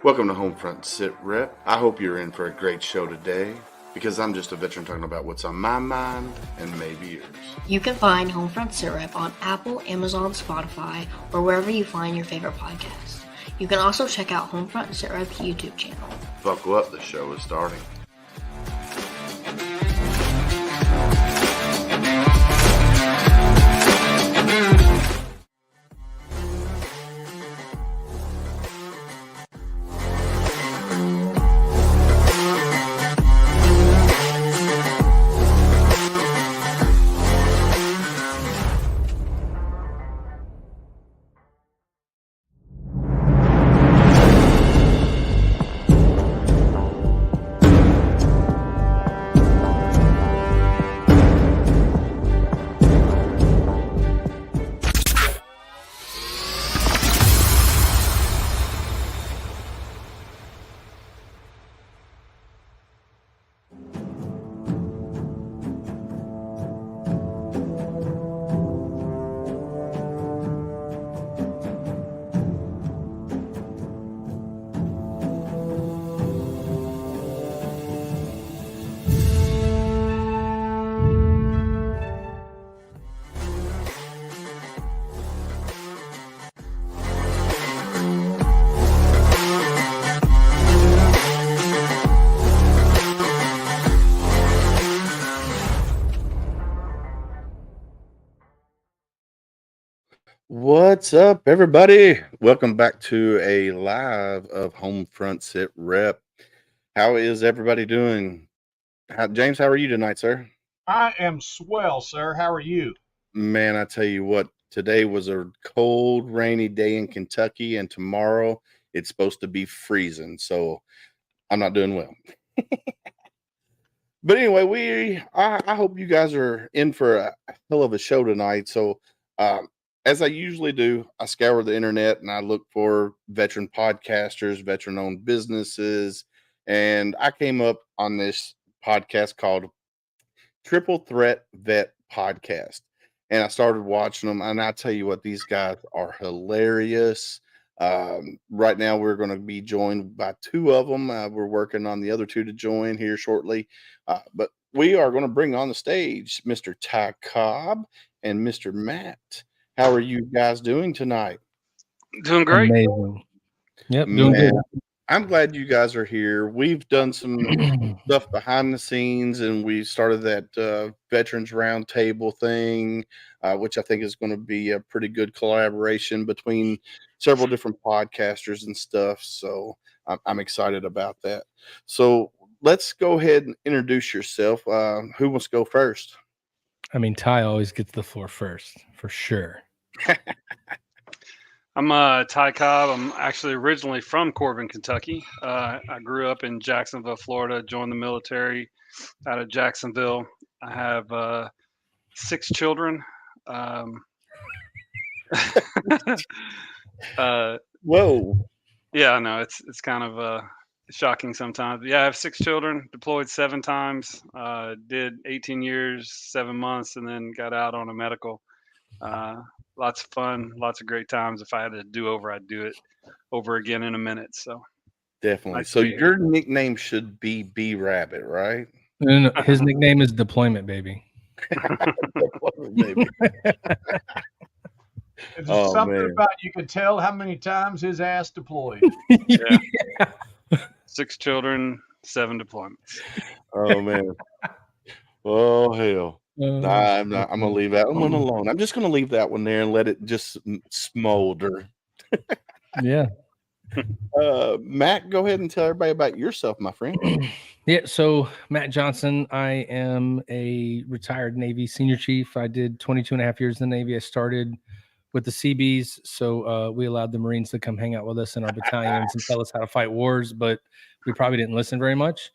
Welcome to Homefront Sit Rep. I hope you're in for a great show today because I'm just a veteran talking about what's on my mind and maybe yours. You can find Homefront Sit Rep on Apple, Amazon, Spotify, or wherever you find your favorite podcast. You can also check out Homefront Sit Rep's YouTube channel. Buckle up, the show is starting. What's up, everybody? Welcome back to a live of Homefront Sit Rep. How is everybody doing? James, how are you tonight, sir? I am swell, sir. How are you? Man, I tell you what, today was a cold, rainy day in Kentucky, and tomorrow it's supposed to be freezing, so I'm not doing well. But anyway, I hope you guys are in for a hell of a show tonight. So, as I usually do, I scour the internet and I look for veteran podcasters, veteran-owned businesses, and I came up on this podcast called Triple Threat Vet Podcast. And I started watching them, and I tell you what, these guys are hilarious. Right now, we're going to be joined by two of them. We're working on the other two to join here shortly. But we are going to bring on the stage Mr. Ty Cobb and Mr. Matt. How are you guys doing tonight? Doing great. Amazing. Yep, doing Man, good. I'm glad you guys are here. We've done some stuff behind the scenes, and we started that Veterans Roundtable thing, which I think is going to be a pretty good collaboration between several different podcasters and stuff. So I'm excited about that. So let's go ahead and introduce yourself. Who wants to go first? I mean, Ty always gets the floor first, for sure. I'm Ty Cobb. I'm actually originally from Corbin, Kentucky. I grew up in Jacksonville, Florida, joined the military out of Jacksonville. I have 6 children. Whoa. Yeah, I know. It's kind of shocking sometimes. But yeah, I have 6 children, deployed 7 times, did 18 years, 7 months, and then got out on a medical. Lots of fun, lots of great times. If I had to do over, I'd do it over again in a minute. So Definitely. Nice So to be your nickname should be B Rabbit, right? And his nickname is Deployment Baby. Maybe. There's Oh, something man. about you can tell how many times his ass deployed. Yeah. 6 children, 7 deployments. Oh man. Oh hell. Nah, I'm gonna leave that one alone. I'm just gonna leave that one there and let it just smolder. Yeah. Matt, go ahead and tell everybody about yourself, my friend. Yeah. So, Matt Johnson, I am a retired Navy senior chief. I did 22 and a half years in the Navy. I started with the Seabees. So, we allowed the Marines to come hang out with us in our battalions and tell us how to fight wars, but we probably didn't listen very much.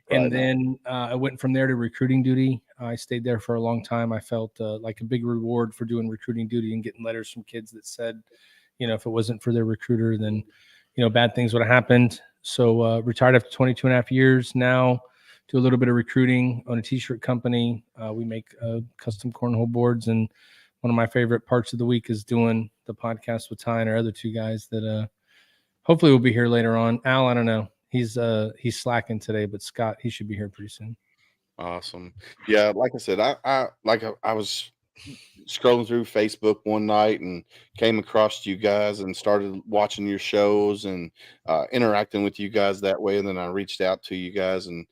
Probably And then I went from there to recruiting duty. I stayed there for a long time. I felt like a big reward for doing recruiting duty and getting letters from kids that said, you know, if it wasn't for their recruiter, then, you know, bad things would have happened. So retired after 22 and a half years. Now do a little bit of recruiting on a t-shirt company. We make custom cornhole boards. And one of my favorite parts of the week is doing the podcast with Ty and our other two guys that hopefully we'll be here later on. Al, I don't know. He's slacking today, but Scott, he should be here pretty soon. Awesome. Yeah, like I said, I was scrolling through Facebook one night and came across you guys and started watching your shows and interacting with you guys that way. And then I reached out to you guys and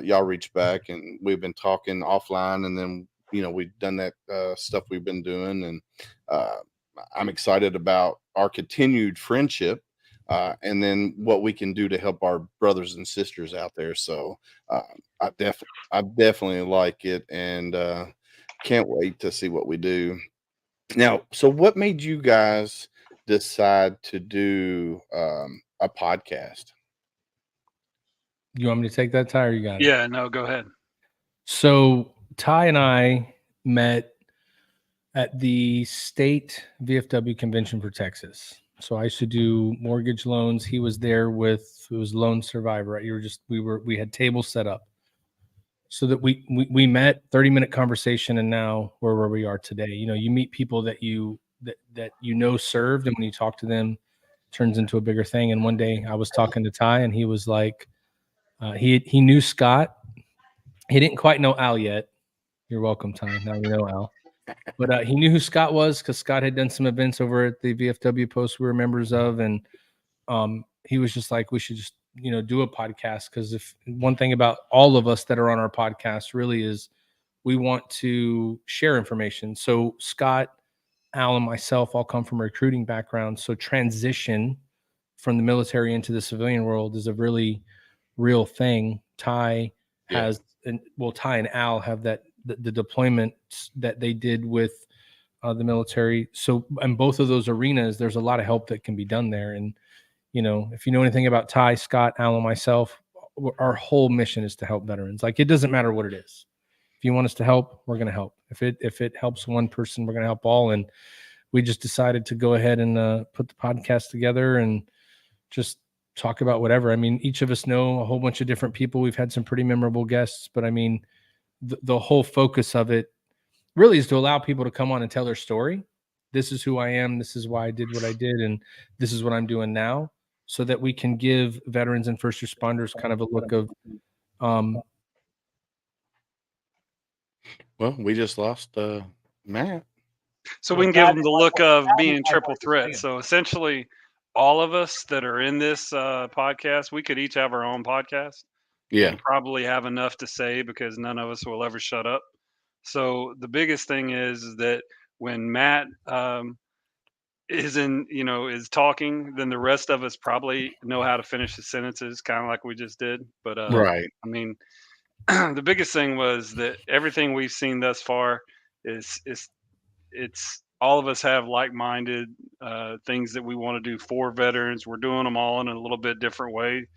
y'all reached back and we've been talking offline. And then, we've done that stuff we've been doing. And I'm excited about our continued friendship and then what we can do to help our brothers and sisters out there. So I definitely like it. And can't wait to see what we do. Now, so what made you guys decide to do a podcast? You want me to take that, Ty, or you got it? Yeah, no, go ahead. So Ty and I met at the state VFW convention for Texas. So I used to do mortgage loans. He was there it was Loan Survivor, right? We had tables set up. So that we met, 30-minute conversation, and now we're where we are today. You meet people that served, and when you talk to them, it turns into a bigger thing. And one day I was talking to Ty, and he was like, he knew Scott. He didn't quite know Al yet. You're welcome, Ty. Now you know Al. But he knew who Scott was because Scott had done some events over at the VFW post we were members of, and he was just like, we should just do a podcast, because if one thing about all of us that are on our podcast really is we want to share information. So Scott, Al, and myself all come from a recruiting background. So transition from the military into the civilian world is a really real thing. Ty has, Ty and Al have the deployments that they did with the military. So in both of those arenas, there's a lot of help that can be done there. And if you know anything about Ty, Scott, Al, and myself, our whole mission is to help veterans. Like, it doesn't matter what it is. If you want us to help, we're going to help. If it helps one person, we're going to help all. And we just decided to go ahead and put the podcast together and just talk about whatever. I mean, each of us know a whole bunch of different people. We've had some pretty memorable guests, but I mean, the whole focus of it really is to allow people to come on and tell their story. This is who I am. This is why I did what I did. And this is what I'm doing now, so that we can give veterans and first responders kind of a look of, well, we just lost Matt. So we can give them the look of being triple threat. So essentially, all of us that are in this podcast, we could each have our own podcast. Yeah. And probably have enough to say because none of us will ever shut up. So the biggest thing is that when Matt is talking, then the rest of us probably know how to finish the sentences, kind of like we just did. But right. I mean, the biggest thing was that everything we've seen thus far is it's all of us have like-minded things that we want to do for veterans. We're doing them all in a little bit different way.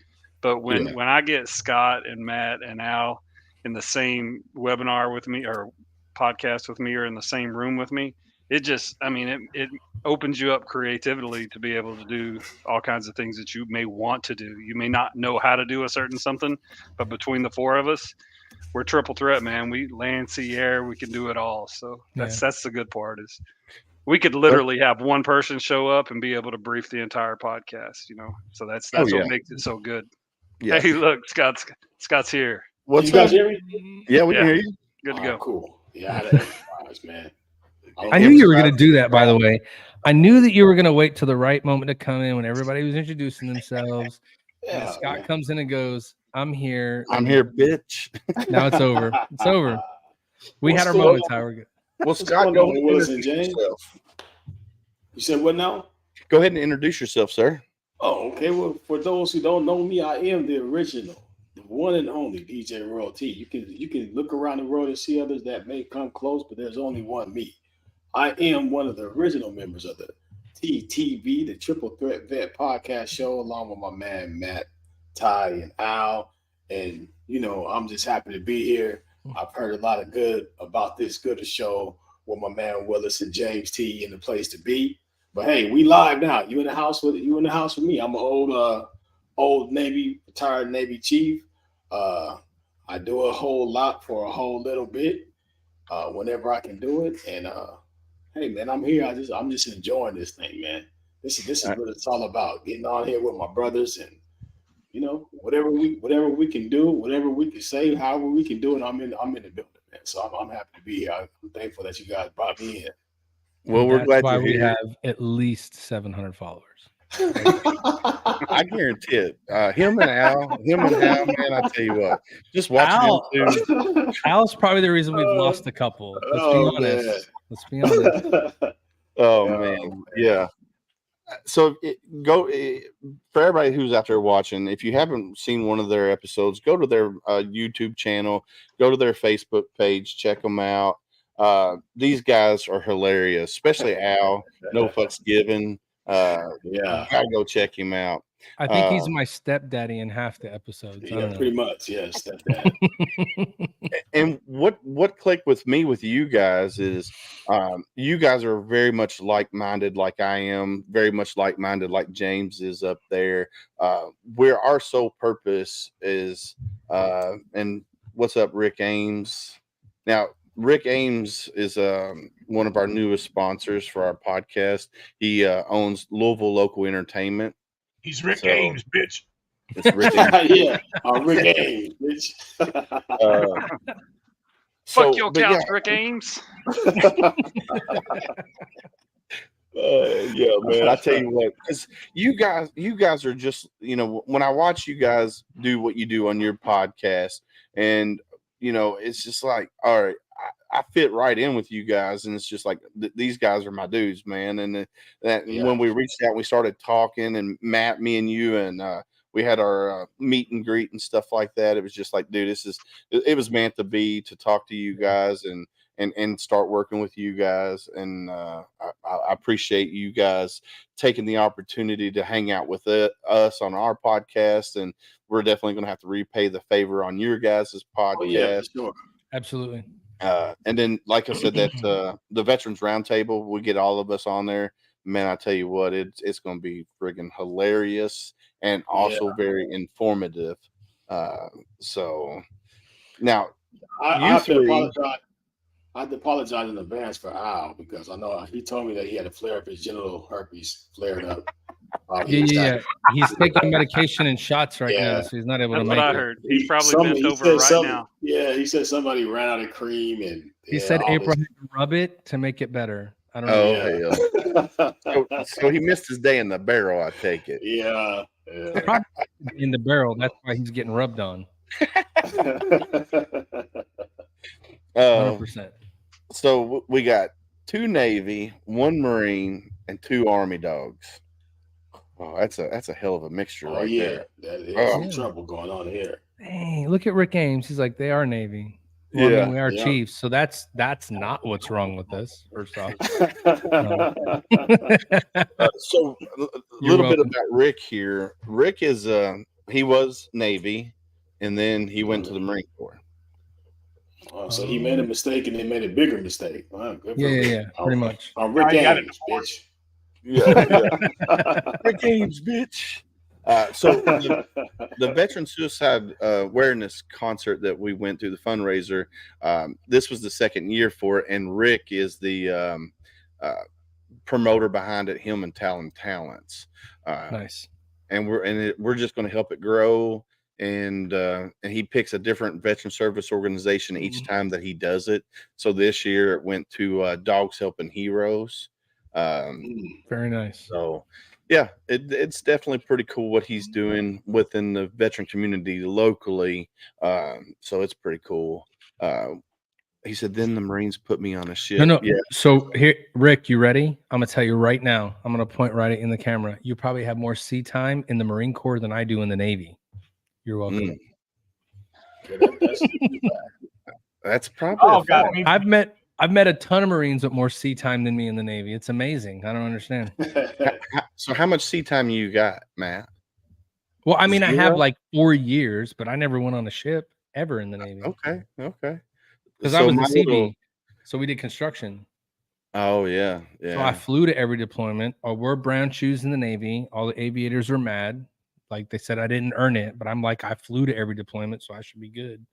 But when I get Scott and Matt and Al in the same webinar with me or podcast with me or in the same room with me, it opens you up creatively to be able to do all kinds of things that you may want to do. You may not know how to do a certain something, but between the four of us, we're triple threat, man. We land, sea, air, we can do it all. So that's the good part is we could literally have one person show up and be able to brief the entire podcast, So that's what makes it so good. Yeah. Hey, look, Scott's here. What's you guys hear me? Yeah, we can hear you. Good to go. Cool. Yeah, I had a man. I knew you were going to do that, by the way. I knew that you were going to wait till the right moment to come in when everybody was introducing themselves. Yeah, Scott comes in and goes, I'm here. I'm here, bitch. Now it's over. It's over. We had our moments. How we're good. Well, Scott, go ahead Willis and James. You said what now? Go ahead and introduce yourself, sir. Oh, okay. Well, for those who don't know me, I am the original, the one and only DJ Royal T. You can look around the world and see others that may come close, but there's only one me. I am one of the original members of the TTV, the Triple Threat Vet podcast show, along with my man Matt, Ty, and Al. And I'm just happy to be here. I've heard a lot of good about this good show with my man Willis and James T in the place to be. But hey, we live now. You in the house with me. I'm an old Navy, retired Navy chief. I do a whole lot for a whole little bit whenever I can do it. And hey man, I'm here. I'm just enjoying this thing, man. This is what it's all about. Getting on here with my brothers, and whatever we can do, whatever we can say, however we can do it. I'm in the building, man. So I'm happy to be here. I'm thankful that you guys brought me in. Well, we're That's glad why you're we here. have at least 700 followers. I guarantee it. Him and Al, man, I tell you what, just watching Al, them two. Al's probably the reason we've lost a couple. Let's be honest. Man. Let's be honest. Oh Oh, man, man. yeah. So for everybody who's out there watching, if you haven't seen one of their episodes, go to their YouTube channel, go to their Facebook page, check them out. These guys are hilarious, especially Al. No fucks given. Yeah. Gotta go check him out. I think he's my stepdaddy in half the episodes. I Yeah, don't know. pretty much. Yes, that. And what clicked with me with you guys is you guys are very much like-minded, like I am, very much like-minded, like James is up there. Where our sole purpose is, and what's up, Rick Ames? Now, Rick Ames is one of our newest sponsors for our podcast. He owns Louisville Local Entertainment. He's Rick So- Ames, bitch. It's Rick Ames. Yeah, Rick Ames, bitch. Fuck your but couch, yeah. Rick Ames. Yeah, man. I tell you what, because you guys are just, when I watch you guys do what you do on your podcast, and it's just like, all right, I fit right in with you guys, and it's just like these guys are my dudes, man. And when we reached out, we started talking, and Matt, me and you, and we had our meet and greet and stuff like that. It was just like, dude, it was meant to be, to talk to you guys and start working with you guys. And I appreciate you guys taking the opportunity to hang out with us on our podcast. And we're definitely going to have to repay the favor on your guys' podcast. Oh, yeah, for sure. Absolutely. And then, like I said, that the Veterans Roundtable, we get all of us on there. Man, I tell you what, it's going to be friggin' hilarious and also very informative. So now, I have to apologize. I had to apologize in advance for Al, because I know he told me that he had a flare up, his genital herpes flared up. Yeah. He's taking medication and shots right now, Yeah. so he's not able That's to what make I it. heard. He's probably bent over right now. Yeah, he said somebody ran out of cream, and He said April had to rub it to make it better. I don't know. oh hell! So he missed his day in the barrel. I take it. Yeah. In the barrel, that's why he's getting rubbed on. 100%. So we got 2 Navy, 1 Marine, and 2 Army dogs. Oh, that's a hell of a mixture Oh right yeah, there. there's some trouble going on here. Dang, look at Rick Ames. He's like, they are Navy. Well, I Yeah, mean, we are yeah. Chiefs, so that's not what's wrong with us. First off, So a You're little bit welcome. about Rick here. Rick is he was Navy, and then he went to the Marine Corps. So he made a mistake, and they made a bigger mistake. Wow, good for Rick. yeah, pretty much. I'm Rick I got it. Ames, bitch. Yeah. Rick Ames, bitch. So the Veteran Suicide Awareness concert that we went to, the fundraiser, this was the 2nd year for it, and Rick is the promoter behind it, him and Talents. Nice. And we're just going to help it grow. And he picks a different veteran service organization each time that he does it. So this year it went to Dogs Helping Heroes. Very nice. So yeah, it's definitely pretty cool what he's doing within the veteran community locally. So it's pretty cool. He said, then the Marines put me on a ship. No. Yeah. So here, Rick, you ready? I'm gonna tell you right now. I'm gonna point right in the camera. You probably have more sea time in the Marine Corps than I do in the Navy. You're welcome. That's probably Oh a God, fact. me. I've met a ton of Marines with more sea time than me in the Navy. It's amazing. I don't understand. So how much sea time you got, Matt? Well, I mean, I have Zero? like 4 years, but I never went on a ship ever in the Navy Okay. because I was my a CB. little- So we did construction. Oh yeah. So I flew to every deployment. I wore brown shoes in the Navy. All the aviators were mad. Like they said I didn't earn it, but I'm like, I flew to every deployment, so I should be good.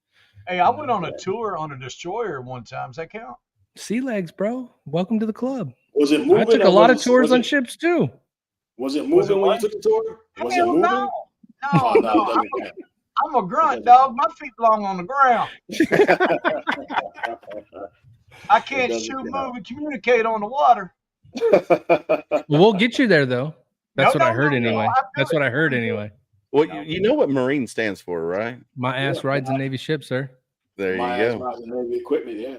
Hey, I went on a tour on a destroyer one time. Does that count? Sea legs, bro. Welcome to the club. Was it moving? I took a or lot of was tours was on it- ships too. Was it Was it moving when you what? took the tour? Was it Hell moving? no. Oh, No, no, no. it doesn't count. I'm a grunt, dog. My feet belong on the ground. I can't doesn't shoot, count. move, and communicate on the water. Well, we'll get you there though. That's what I heard no. anyway. I'll do That's it. what I heard anyway. Well, you know what Marine stands for, right? My ass rides a Navy ship, sir. There My you ass go. rides the Navy equipment, yeah.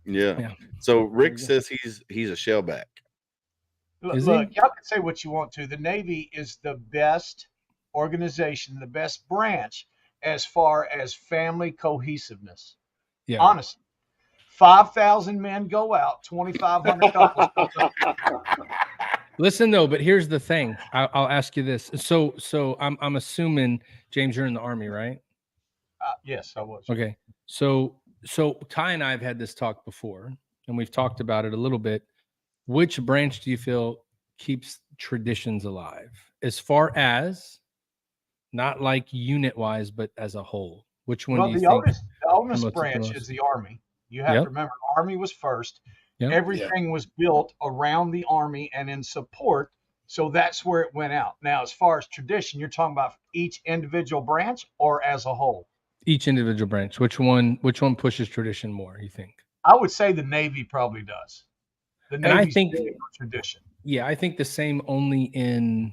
Yeah. Yeah. So Rick says he's a shellback. Look, Is he? y'all can say what you want to. The Navy is the best organization, the best branch as far as family cohesiveness. Yeah. Honestly, 5,000 men go out, 2,500 couples. Listen though, but here's the thing. I'll ask you this. So I'm assuming, James, you're in the Army, right? Yes, I was. Okay. So Ty and I have had this talk before, and we've talked about it a little bit. Which branch do you feel keeps traditions alive, as far as not like unit wise, but as a whole? Which one Well, do you the think? oldest promotes it the branch most? is the Army. You have Yep. to remember, the Army was first. Yep. Everything was built around the Army and in support. So that's where it went out. Now, as far as tradition, you're talking about each individual branch or as a whole? Each individual branch. Which one pushes tradition more, you think? I would say the Navy probably does. The I Navy's think- big for tradition. Yeah, I think the same, only in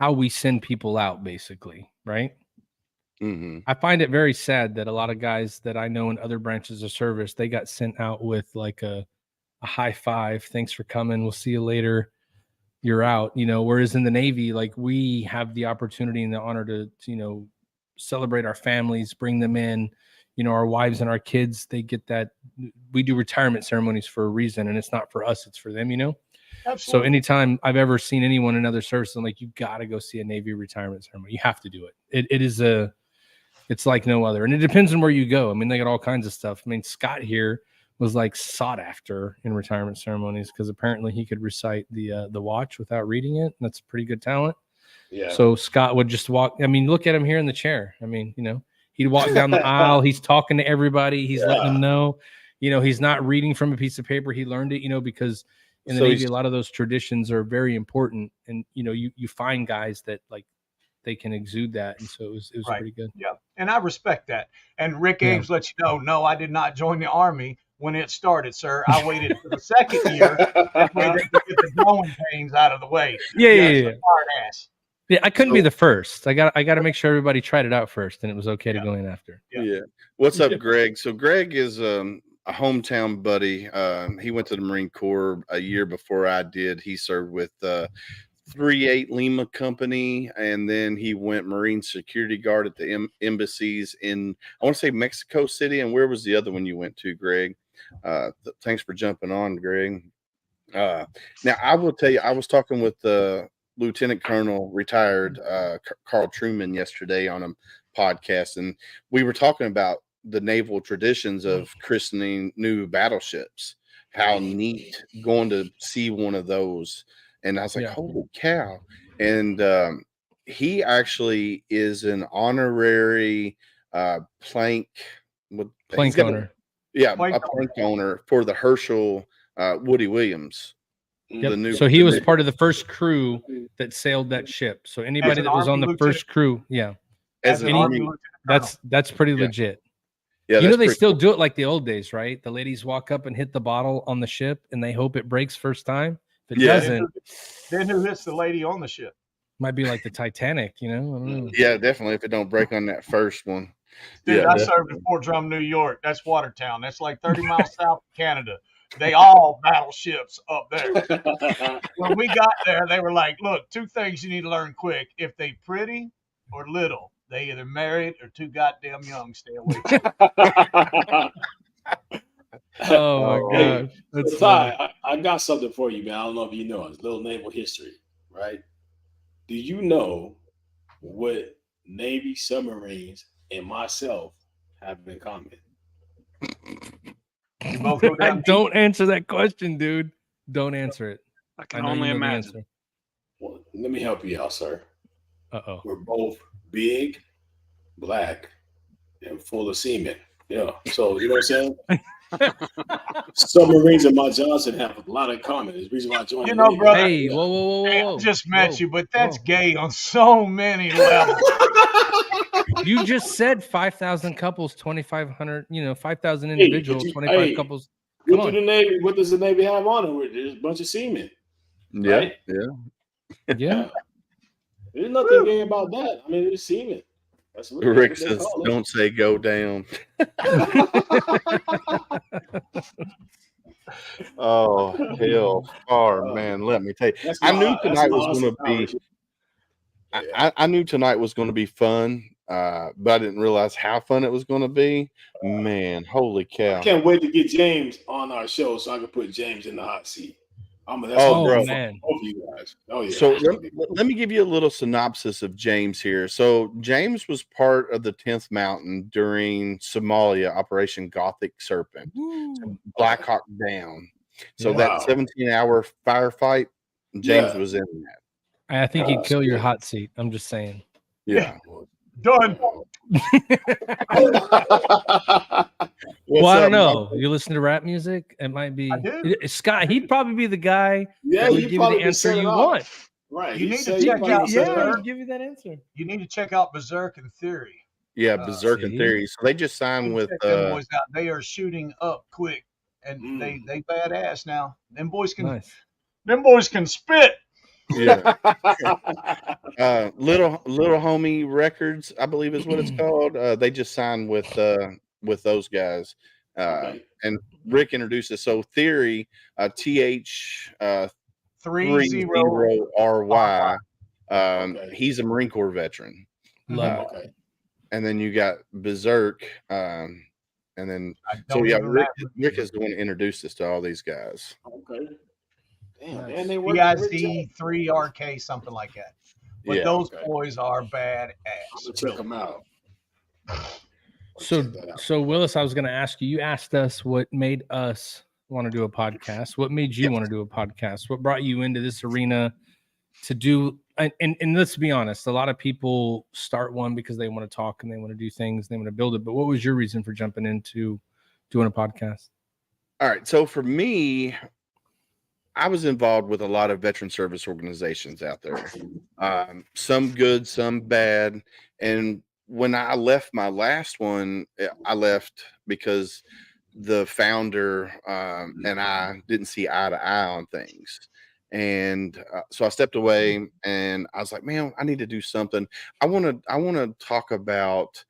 how we send people out, basically, right? Mm-hmm. I find it very sad that a lot of guys that I know in other branches of service, they got sent out with like a high five. Thanks for coming. We'll see you later. You're out, whereas in the Navy, like, we have the opportunity and the honor to celebrate our families, bring them in, our wives and our kids. They get that. We do retirement ceremonies for a reason, and it's not for us, it's for them, So Absolutely. anytime I've ever seen anyone in other services, I'm like, you got to go see a Navy retirement ceremony. You have to do it. It's like no other. And it depends on where you go. I mean, they got all kinds of stuff. I mean, Scott here was like sought after in retirement ceremonies because apparently he could recite the watch without reading it. That's pretty good talent. Yeah. So Scott would just walk. I mean, look at him here in the chair. I mean, he'd walk down the aisle. He's talking to everybody. He's letting them know, he's not reading from a piece of paper. He learned it, because in the Navy, a lot of those traditions are very important. And, you find guys that like they can exude that. And so it was Right. pretty good. Yeah, and I respect that. And Rick Yeah. Ames let you know, no, I did not join the Army when it started, sir. I waited for the second year that way they could get the growing pains out of the way. Yeah. Hard ass. Yeah, I couldn't be the first. I got to make sure everybody tried it out first, and it was okay to Yeah. go in after. Yeah. What's up, Greg? So Greg is a hometown buddy. He went to the Marine Corps a year before I did. He served with 3-8 Lima Company, and then he went Marine security guard at the embassies in, I want to say, Mexico City. And where was the other one you went to, Greg? Thanks for jumping on, Greg. Now, I will tell you, I was talking with Lieutenant Colonel retired Carl Truman yesterday on a podcast, and we were talking about the naval traditions of christening new battleships. How neat going to see one of those. And I was like, Yeah. holy cow. And he actually is an honorary plank Owner. Plank a plank owner for the Herschel Woody Williams. Yep. The new, So he the was new- part of the first crew that sailed that ship. So anybody an that was on Army the lieutenant. first crew, yeah, as an an Army Army. lieutenant that's pretty Yeah. legit. Yeah, They that's still pretty do it like the old days, right? The ladies walk up and hit the bottle on the ship, and they hope it breaks first time. If it Yeah. doesn't, Then who hits the lady on the ship? might be like the Titanic, I don't know. Yeah, definitely. If it don't break on that first one. Dude, Yeah, I served in Fort Drum, New York. That's Watertown. That's like 30 miles south of Canada. They all battleships up there. When we got there, they were like, look, two things you need to learn quick. If they pretty or little, they either married or too goddamn young. Stay away from Oh my Hey, god, that's So, funny. Ty, I got something for you, man. I don't know if you know. It's a little naval history, right? Do you know what Navy submarines and myself have in common? You both go down. Don't answer that question, dude. Don't answer it. I I can know only you know the imagine. answer. Well, let me help you out, sir. Uh-oh. We're both big, black, and full of semen. Yeah. So you know what I'm saying? Submarines and my Johnson have a lot in common. It's the reason why I joined You the know, Navy. brother, Hey, whoa, Hey, I whoa. just met Whoa, you, but that's whoa. gay on so many levels. You just said 5,000 couples, 2,500, 5,000 Hey, individuals, 25 couples. Come What on. What does the Navy have on it? There's a bunch of seamen, Yeah, right? Yeah. Yeah. There's nothing gay about that. I mean, it's seamen. That's what Rick they says, call it. "Don't say go down." Oh hell, far man. Let me tell you, That's I knew my tonight was going Austin to be. Powers. Yeah. I knew tonight was going to be fun, but I didn't realize how fun it was going to be. Man, holy I cow! can't wait to get James on our show so I can put James in the hot seat. That's Oh, gonna bro. be fun for both of you guys. Oh yeah. So it's gonna be fun. let me give you a little synopsis of James here. So James was part of the 10th Mountain during Somalia Operation Gothic Serpent, Black Hawk Down. So Yeah. that Wow. 17-hour firefight, James Yeah. was in that. I think he'd kill your shit. hot seat. I'm just saying. Yeah. Done. Well, I don't up, know. You listen to rap music? It might be. I do. Scott, he'd probably be the guy Yeah, that would you give you probably the been answer set you it up. want. Right. You he need to said he check probably out set it Yeah, up. he'd give you that answer. You need to check out Berserk and Theory. Yeah, Berserk and See? Theory. So they just signed with Check them boys out. They are shooting up quick, and they badass now. Them boys can spit. yeah. Little Homie Records, I believe is what it's called. They just signed with those guys. Okay. And Rick introduced us. So Theory, TH 30 RY. Okay. He's a Marine Corps veteran. Love it. Okay. And then you got Berserk. And then so don't yeah, even Rick rap. is the one that introduced us to all these guys. Okay. Damn, Nice. and they work with Rick BIZ 3RK, something like that. But Yeah. those Okay. boys are I'm badass. gonna check them out. So Willis, I was going to ask you. You asked us what made us want to do a podcast. What made you want to do a podcast? What brought you into this arena to do? And let's be honest, a lot of people start one because they want to talk and they want to do things, and they want to build it. But what was your reason for jumping into doing a podcast? All right. So for me, I was involved with a lot of veteran service organizations out there. Some good, some bad. And when I left my last one, I left because the founder and I didn't see eye to eye on things. And so I stepped away and I was like, man, I need to do something. I want to talk about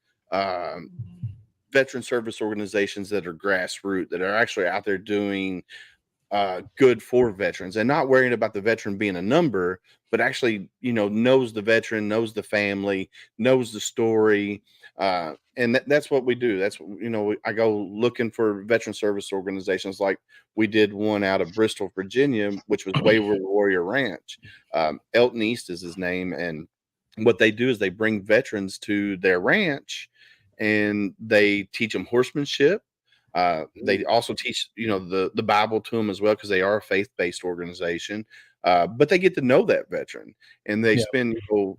veteran service organizations that are grassroots, that are actually out there doing good for veterans and not worrying about the veteran being a number, but actually, knows the veteran, knows the family, knows the story. And that's what we do. That's, I go looking for veteran service organizations. Like we did one out of Bristol, Virginia, which was Wayward Warrior Ranch. Elton East is his name. And what they do is they bring veterans to their ranch and they teach them horsemanship. They also teach, the Bible to them as well, because they are a faith-based organization. But they get to know that veteran, and they spend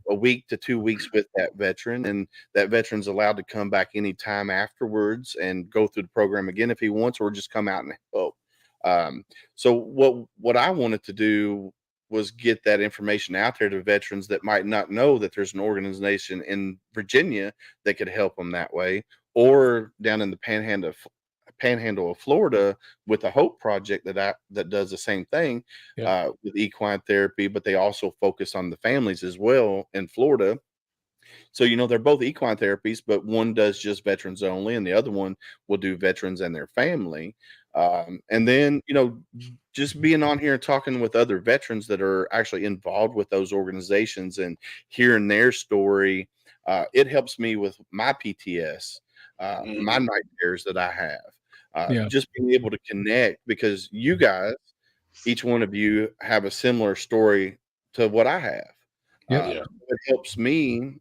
a week to 2 weeks with that veteran, and that veteran's allowed to come back anytime afterwards and go through the program again if he wants, or just come out and help. So what I wanted to do was get that information out there to veterans that might not know that there's an organization in Virginia that could help them that way, or down in the Panhandle of Florida with the Hope Project that does the same thing with equine therapy, but they also focus on the families as well in Florida. So, they're both equine therapies, but one does just veterans only, and the other one will do veterans and their family. And then, just being on here and talking with other veterans that are actually involved with those organizations and hearing their story, it helps me with my PTS, my night terrors that I have. Just being able to connect, because you guys, each one of you, have a similar story to what I have. It helps me.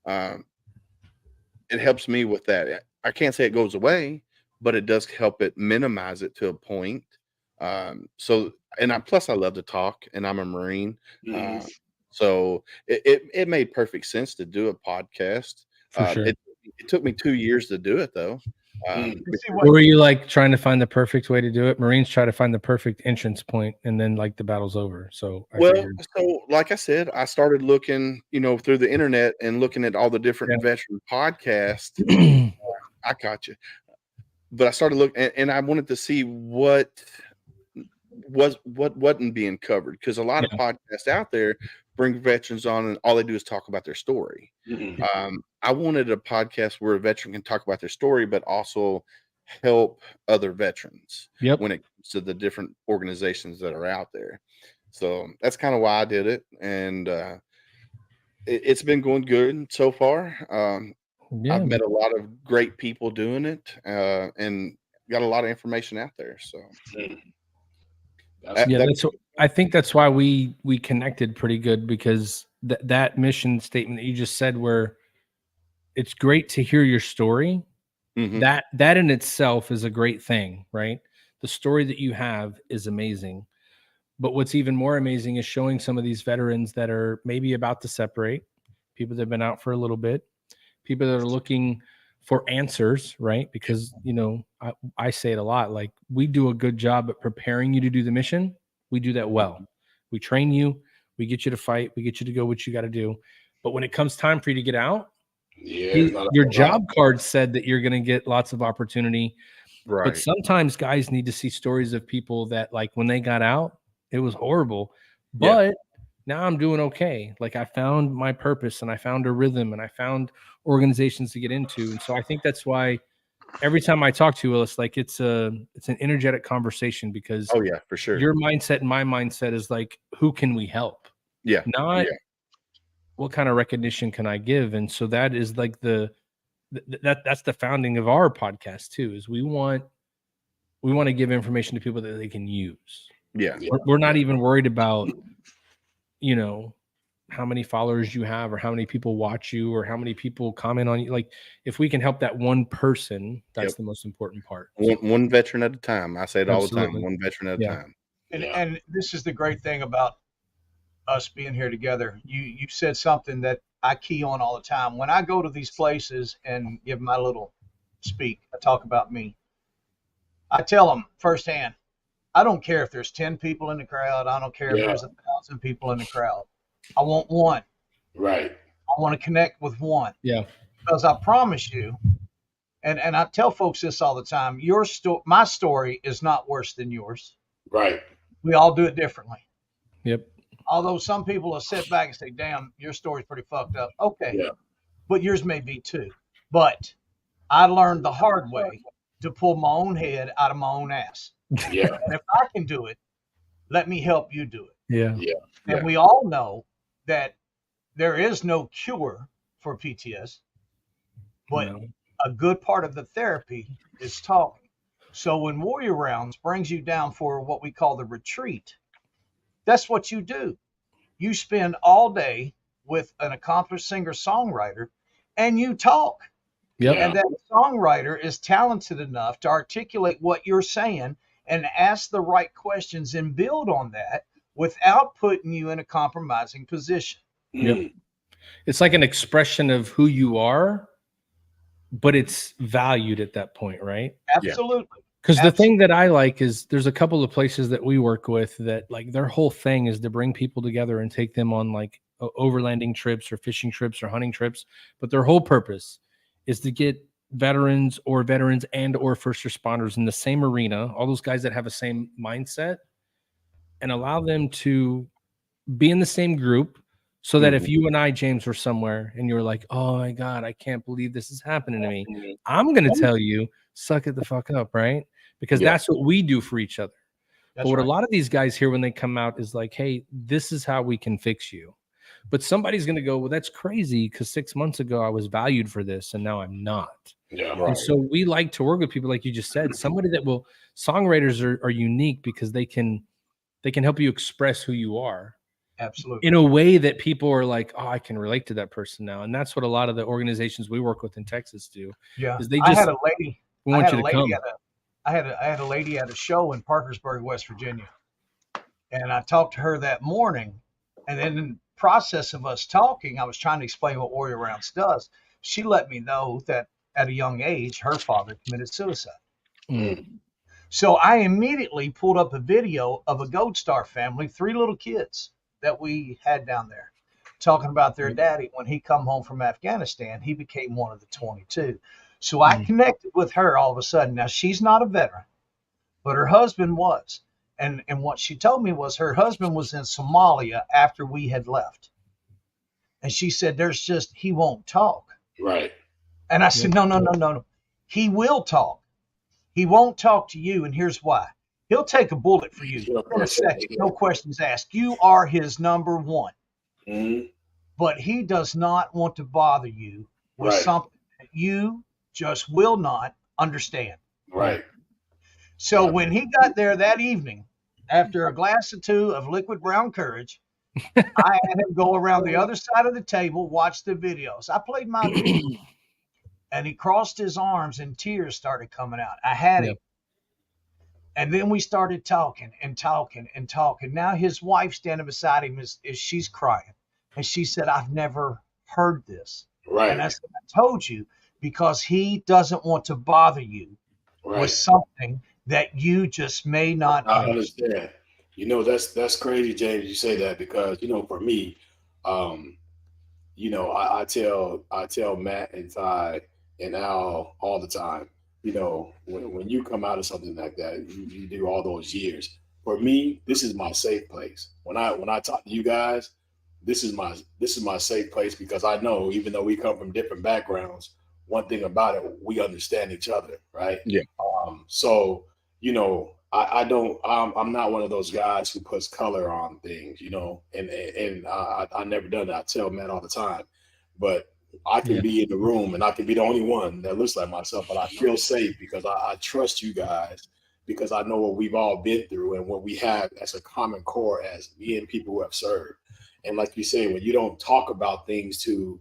It helps me with that. I can't say it goes away, but it does help it minimize it to a point. Plus I love to talk, and I'm a Marine. So it made perfect sense to do a podcast. For sure. It took me 2 years to do it though. Mm. You see Or what? were you like trying to find the perfect way to do it? Marines try to find the perfect entrance point, and then like the battle's over. So I Well, figured, so like I said, I started looking, through the internet and looking at all the different veteran podcasts. I got you. But I started looking, and I wanted to see what wasn't being covered, because a lot of podcasts out there bring veterans on, and all they do is talk about their story. Mhm. I wanted a podcast where a veteran can talk about their story, but also help other veterans Yep. when it comes to the different organizations that are out there. So that's kind of why I did it, and it's been going good so far. Yeah, I've met a lot of great people doing it, and got a lot of information out there. So Mm. yeah. that- I think that's why we connected pretty good, because that mission statement that you just said, where it's great to hear your story. Mhm. That in itself is a great thing, right? The story that you have is amazing. But what's even more amazing is showing some of these veterans that are maybe about to separate, people that have been out for a little bit, people that are looking for answers, right? Because, I say it a lot, like, we do a good job at preparing you to do the mission. We do that well. We train you, we get you to fight, we get you to go what you got to do. But when it comes time for you to get out, Yeah, it's not a your whole lot. job card said that you're going to get lots of opportunity. But right. sometimes guys need to see stories of people that, like, when they got out, it was horrible, Yeah. but now I'm doing okay. Like, I found my purpose, and I found a rhythm, and I found organizations to get into. And so I think that's why every time I talk to you, Willis, like, it's an energetic conversation, because Oh yeah, for sure. your mindset and my mindset is like, who can we help? Yeah. Not Yeah. what kind of recognition can I give? And so that is like that's the founding of our podcast too, is we want to give information to people that they can use. Yeah. We're not even worried about, how many followers you have, or how many people watch you, or how many people comment on you. Like, if we can help that one person, that's Yep. the most important part. One veteran at a time. I say it all the Absolutely. time. One veteran at a Yeah. time. And this is the great thing about us being here together. You said something that I key on all the time. When I go to these places and give my little speak, I talk about me. I tell them firsthand, I don't care if there's 10 people in the crowd. I don't care if Yeah. there's 1,000 people in the crowd. I want one. Right. I want to connect with one. Yeah. Because I promise you, and I tell folks this all the time, my story is not worse than yours. Right. We all do it differently. Yep. Although some people will sit back and say, damn, your story's pretty fucked up. Okay. Yeah. But yours may be too. But I learned the hard way to pull my own head out of my own ass. Yeah. And if I can do it, let me help you do it. Yeah. And we all know that there is no cure for PTS, but No. a good part of the therapy is talking. So when Warrior Rounds brings you down for what we call the retreat, that's what you do. You spend all day with an accomplished singer-songwriter and you talk. Yep. And that songwriter is talented enough to articulate what you're saying and ask the right questions and build on that without putting you in a compromising position. Yep. Mm. It's like an expression of who you are, but it's valued at that point, right? Absolutely. Because the thing that I like is there's a couple of places that we work with that, like, their whole thing is to bring people together and take them on, like, overlanding trips or fishing trips or hunting trips. But their whole purpose is to get veterans and or first responders in the same arena, all those guys that have the same mindset, and allow them to be in the same group, so that if you and I, James, were somewhere and you're like, oh my God, I can't believe this is happening to me, I'm going to tell you, suck it the fuck up, right? Because that's what we do for each other. But what a lot of these guys hear when they come out is like, hey, this is how we can fix you. But somebody's going to go, well, that's crazy, because 6 months ago I was valued for this and now I'm not. Yeah. And so we like to work with people, like you just said, somebody that will, songwriters are unique because they can help you express who you are. Absolutely. In a way that people are like, oh, I can relate to that person now. And that's what a lot of the organizations we work with in Texas do. Yeah. Is they I just had a lady. we want you to come. I had a lady at a show in Parkersburg, West Virginia, and I talked to her that morning. And then in the process of us talking, I was trying to explain what Warrior Rounds does. She let me know that at a young age, her father committed suicide. Mm. So I immediately pulled up a video of a Gold Star family, 3 little kids that we had down there, talking about their daddy. When he come home from Afghanistan, he became one of the 22. So I connected with her all of a sudden. Now, she's not a veteran, but her husband was. And what she told me was her husband was in Somalia after we had left. And she said, he won't talk. Right. And I said, no. He will talk. He won't talk to you. And here's why. He'll take a bullet for you in a second. No questions asked. You are his number one. Mm-hmm. But he does not want to bother you with something that you just will not understand. Right. So when he got there that evening, after a glass or two of liquid brown courage, I had him go around the other side of the table, watch the videos. I played my video, and he crossed his arms and tears started coming out. I had him. And then we started talking. Now his wife standing beside him is she's crying. And she said, I've never heard this. Right. And I said, I told you, because he doesn't want to bother you with something that you just may not understand. You know, that's crazy, James. You say that because, you know, for me, you know, I tell Matt and Ty and Al all the time, you know, when you come out of something like that, you do all those years. For me, this is my safe place. When I talk to you guys, this is my safe place, because I know, even though we come from different backgrounds, one thing about it, we understand each other, right? Yeah. So, you know, I'm not one of those guys who puts color on things, you know, and I never done that. I tell Matt all the time, but I can be in the room and I can be the only one that looks like myself, but I feel safe because I trust you guys, because I know what we've all been through and what we have as a common core as being people who have served. And like you say, when you don't talk about things to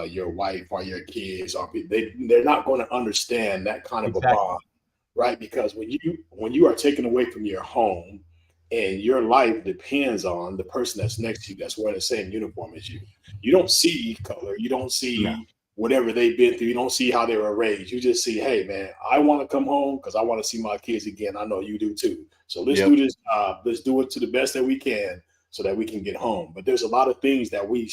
your wife or your kids, or they're not going to understand that kind of a bond, right? Because when you are taken away from your home and your life depends on the person that's next to you, that's wearing the same uniform as you, you don't see color, you don't see whatever they've been through, you don't see how they were raised. You just see, hey man, I want to come home because I want to see my kids again. I know you do too. So let's do this. Let's do it to the best that we can, so that we can get home. But there's a lot of things that we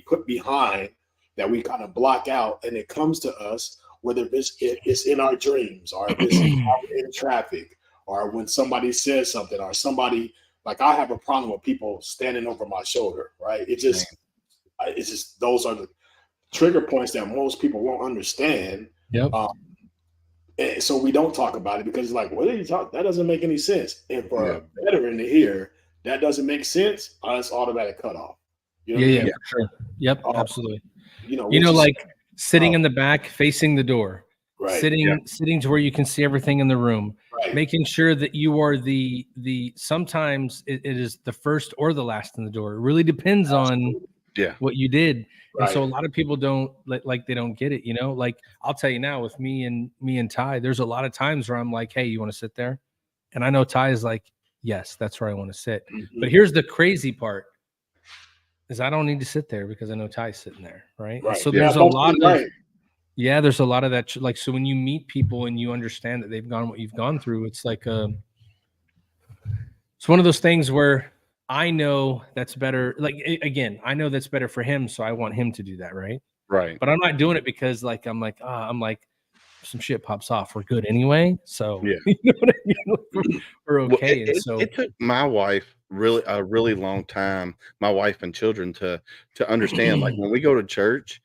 put behind, that we kind of block out, and it comes to us, whether it's in our dreams, or if it's in traffic, or when somebody says something, or somebody, like I have a problem with people standing over my shoulder, right? It's just those are the trigger points that most people won't understand. Yep. And so we don't talk about it, because it's like, what are you talking? That doesn't make any sense. And for a veteran to hear that doesn't make sense, it's automatic cutoff. You know what I mean? For sure. Yep, absolutely. You know, like sitting in the back, facing the door, right? Sitting to where you can see everything in the room, right. Making sure that you are the sometimes it is the first or the last in the door. It really depends on what you did. Right. And so a lot of people don't they don't get it, you know. Like I'll tell you now, with me and Ty, there's a lot of times where I'm like, hey, you want to sit there? And I know Ty is like, yes, that's where I want to sit. Mm-hmm. But here's the crazy part, is I don't need to sit there because I know Ty's sitting there, right? So there's a lot of there's a lot of that. Like, so when you meet people and you understand that they've gone what you've gone through, it's like it's one of those things where I know that's better. Like, again, I know that's better for him, so I want him to do that, right? Right. But I'm not doing it because I'm like some shit pops off, we're good anyway. So you know what I mean? We're okay. Well, it took my wife a really long time, my wife and children, to understand. Like when we go to church,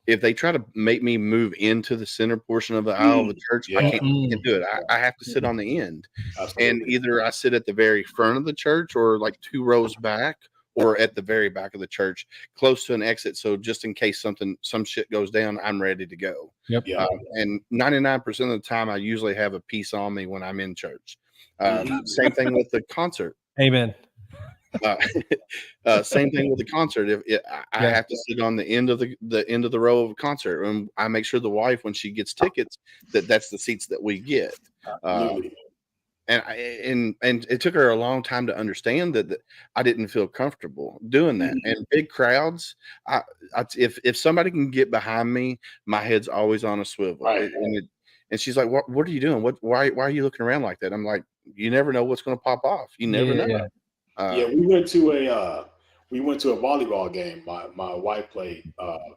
if they try to make me move into the center portion of the aisle of the church, I can't do it. I have to sit on the end. Absolutely. And either I sit at the very front of the church, or like 2 rows back, or at the very back of the church, close to an exit. So just in case some shit goes down, I'm ready to go. Yep. And 99% of the time, I usually have a piece on me when I'm in church. Same thing with the concert. Amen. Same thing with the concert. I have to sit on the end of the row of a concert, and I make sure the wife, when she gets tickets, that's the seats that we get. and it took her a long time to understand that I didn't feel comfortable doing that. Mhm. And big crowds, if somebody can get behind me, my head's always on a swivel. Right. And she's like, "What are you doing? Why are you looking around like that?" I'm like, "You never know what's going to pop off. You never know." Yeah. Yeah, Uh, we went to a volleyball game. My wife played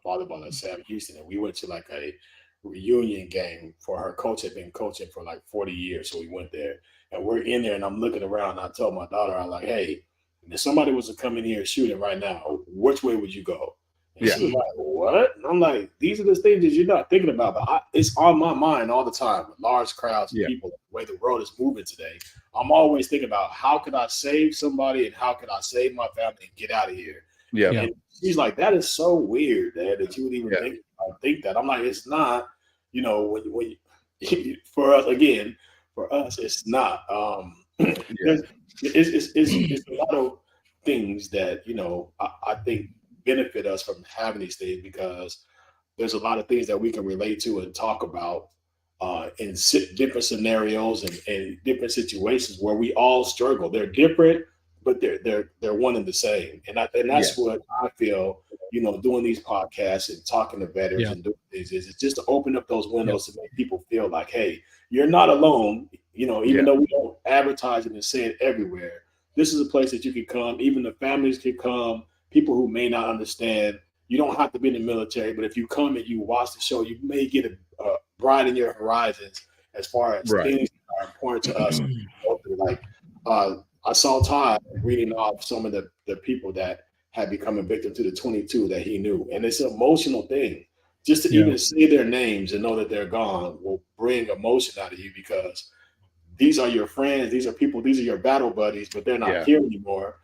volleyball at Sam Houston, and we went to like a reunion game for her coach had been coaching for like 40 years. So we went there, and we're in there, and I'm looking around. And I told my daughter, I'm like, "Hey, if somebody was to come in here shooting right now, which way would you go?" And Yeah. she was like, "What?" And I'm like, "These are the things that you're not thinking about, but it's on my mind all the time with large crowds of Yeah. people, the way the world is moving today. I'm always thinking about how could I save somebody and how could I save my family and get out of here." Yeah. Yeah. And she's like, "That is so weird, Dad, that you would even Yeah. think that." I'm like, "It's not." You know, when for us again, for us, it's not. There's, it's a lot of things that I think benefit us from having these things because there's a lot of things that we can relate to and talk about in different scenarios and different situations where we all struggle. They're different, but they're one and the same. And that's what I feel. Doing these podcasts and talking to veterans Yeah. and doing things is just to open up those windows to make people feel like, hey, you're not alone. Even though we don't advertise it and say it everywhere, this is a place that you can come. Even the families can come. People who may not understand. You don't have to be in the military, but if you come and you watch the show, you may get a broaden your horizons as far as Right. things that are important to us. Like I saw Todd reading off some of the people that had become a victim to the 22 that he knew, and it's an emotional thing. Just to even say their names and know that they're gone will bring emotion out of you because these are your friends, these are people, these are your battle buddies, but they're not here anymore.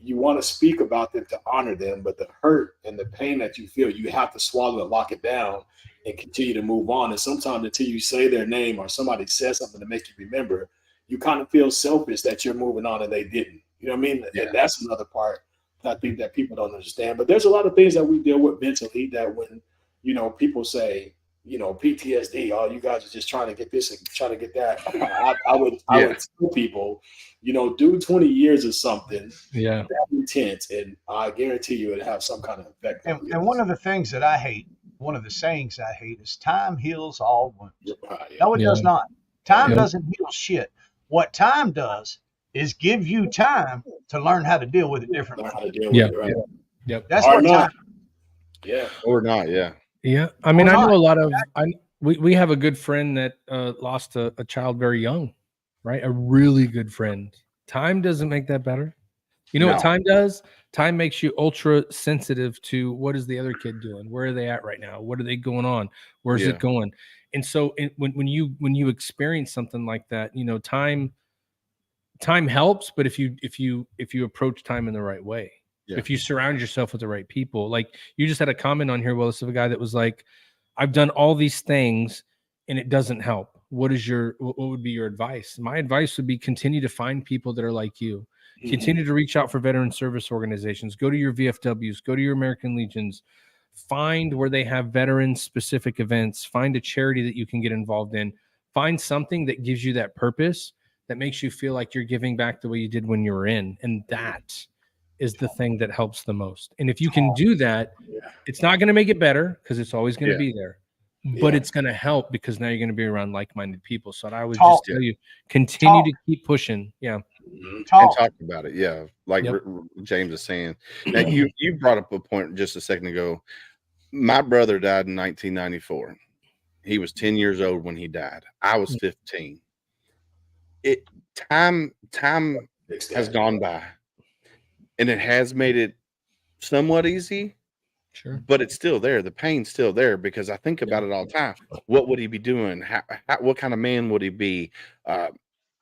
You want to speak about them to honor them, but the hurt and the pain that you feel, you have to swallow and lock it down and continue to move on. And sometimes until you say their name or somebody says something to make you remember, you kind of feel selfish that you're moving on and they didn't. You know what I mean? Yeah. And that's another part that I think that people don't understand. But there's a lot of things that we deal with mentally that when, people say, PTSD, oh, you guys are just trying to get this and trying to get that. I would tell people, do 20 years of something that intense, and I guarantee you it'll have some kind of effect. And one of the things that I hate, one of the sayings I hate is time heals all wounds. Yeah. No, it does not. Time Yeah. doesn't heal shit. What time does is give you time to learn how to deal with it differently. Learn how to deal with Yeah. it, right? Yep. That's Or what not. time. Yeah. Or not. Yeah. Yeah. I mean, Or I know not. a lot of, we have a good friend that lost a child very young, right? A really good friend. Time doesn't make that better. You know what No. time does? Time makes you ultra sensitive to what is the other kid doing? Where are they at right now? What are they going on? Where's Yeah. it going? And so when you experience something like that, time helps, but if you approach time in the right way, Yeah. if you surround yourself with the right people, like you just had a comment on here, Willis, of a guy that was like, I've done all these things and it doesn't help. What would be your advice? My advice would be continue to find people that are like you. Continue to reach out for veteran service organizations. Go to your VFWs, go to your American Legions, find where they have veteran specific events, find a charity that you can get involved in, find something that gives you that purpose that makes you feel like you're giving back the way you did when you were in. And that is the thing that helps the most. And if you can do that, it's not going to make it better because it's always going to be there, but it's going to help because now you're going to be around like-minded people. So I would just tell you, continue to keep pushing. Yeah. And talk about it. Yeah. Like Yep. James is saying. Now you brought up a point just a second ago. My brother died in 1994. He was 10 years old when he died. I was 15. Time has gone by, and it has made it somewhat easy. Sure. But it's still there. The pain's still there because I think about it all the time. What would he be doing? What kind of man would he be?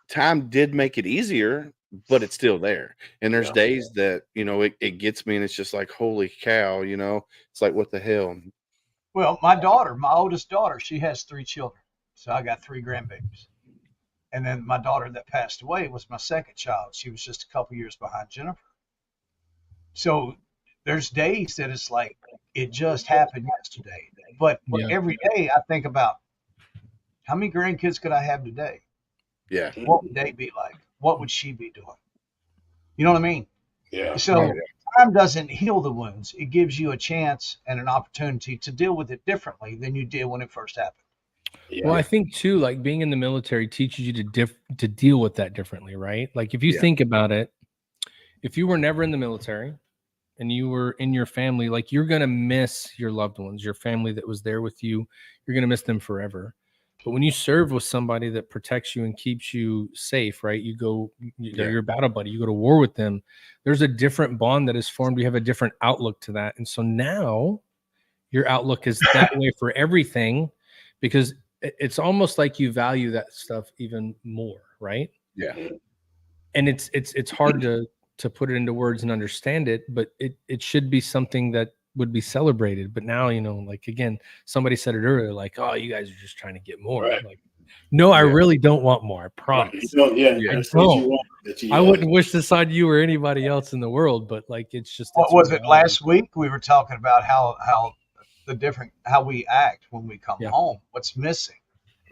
Time did make it easier, but it's still there. And there's days that, it gets me and it's just like, holy cow, it's like, what the hell? Well, my oldest daughter, she has 3 children. So I got 3 grandbabies. And then my daughter that passed away was my second child. She was just a couple years behind Jennifer. So there's days that it's like it just happened yesterday. But every day I think about how many grandkids could I have today? Yeah. What would they be like? What would she be doing? You know what I mean? Yeah. So Right. time doesn't heal the wounds. It gives you a chance and an opportunity to deal with it differently than you did when it first happened. Yeah. Well, I think too, like being in the military teaches you to deal with that differently, right? Like if you Yeah. think about it, if you were never in the military and you were in your family, like you're gonna miss your loved ones, your family that was there with you. You're gonna miss them forever. But when you serve with somebody that protects you and keeps you safe, right? They're your battle buddy. You go to war with them. There's a different bond that is formed. You have a different outlook to that, and so now your outlook is that way for everything, because it's almost like you value that stuff even more, right? Yeah. And it's hard to put it into words and understand it, but it should be something that would be celebrated. But now, like again, somebody said it earlier, like, oh, you guys are just trying to get more. Right. Like, no, I Yeah. really don't want more. I promise. You don't, yeah, Yeah. that's I what you don't. want. That you, I wouldn't wish this on you or anybody else in the world, but like it's just What it's was it reality. last week? We were talking about how we act when we come Yeah. home. What's missing?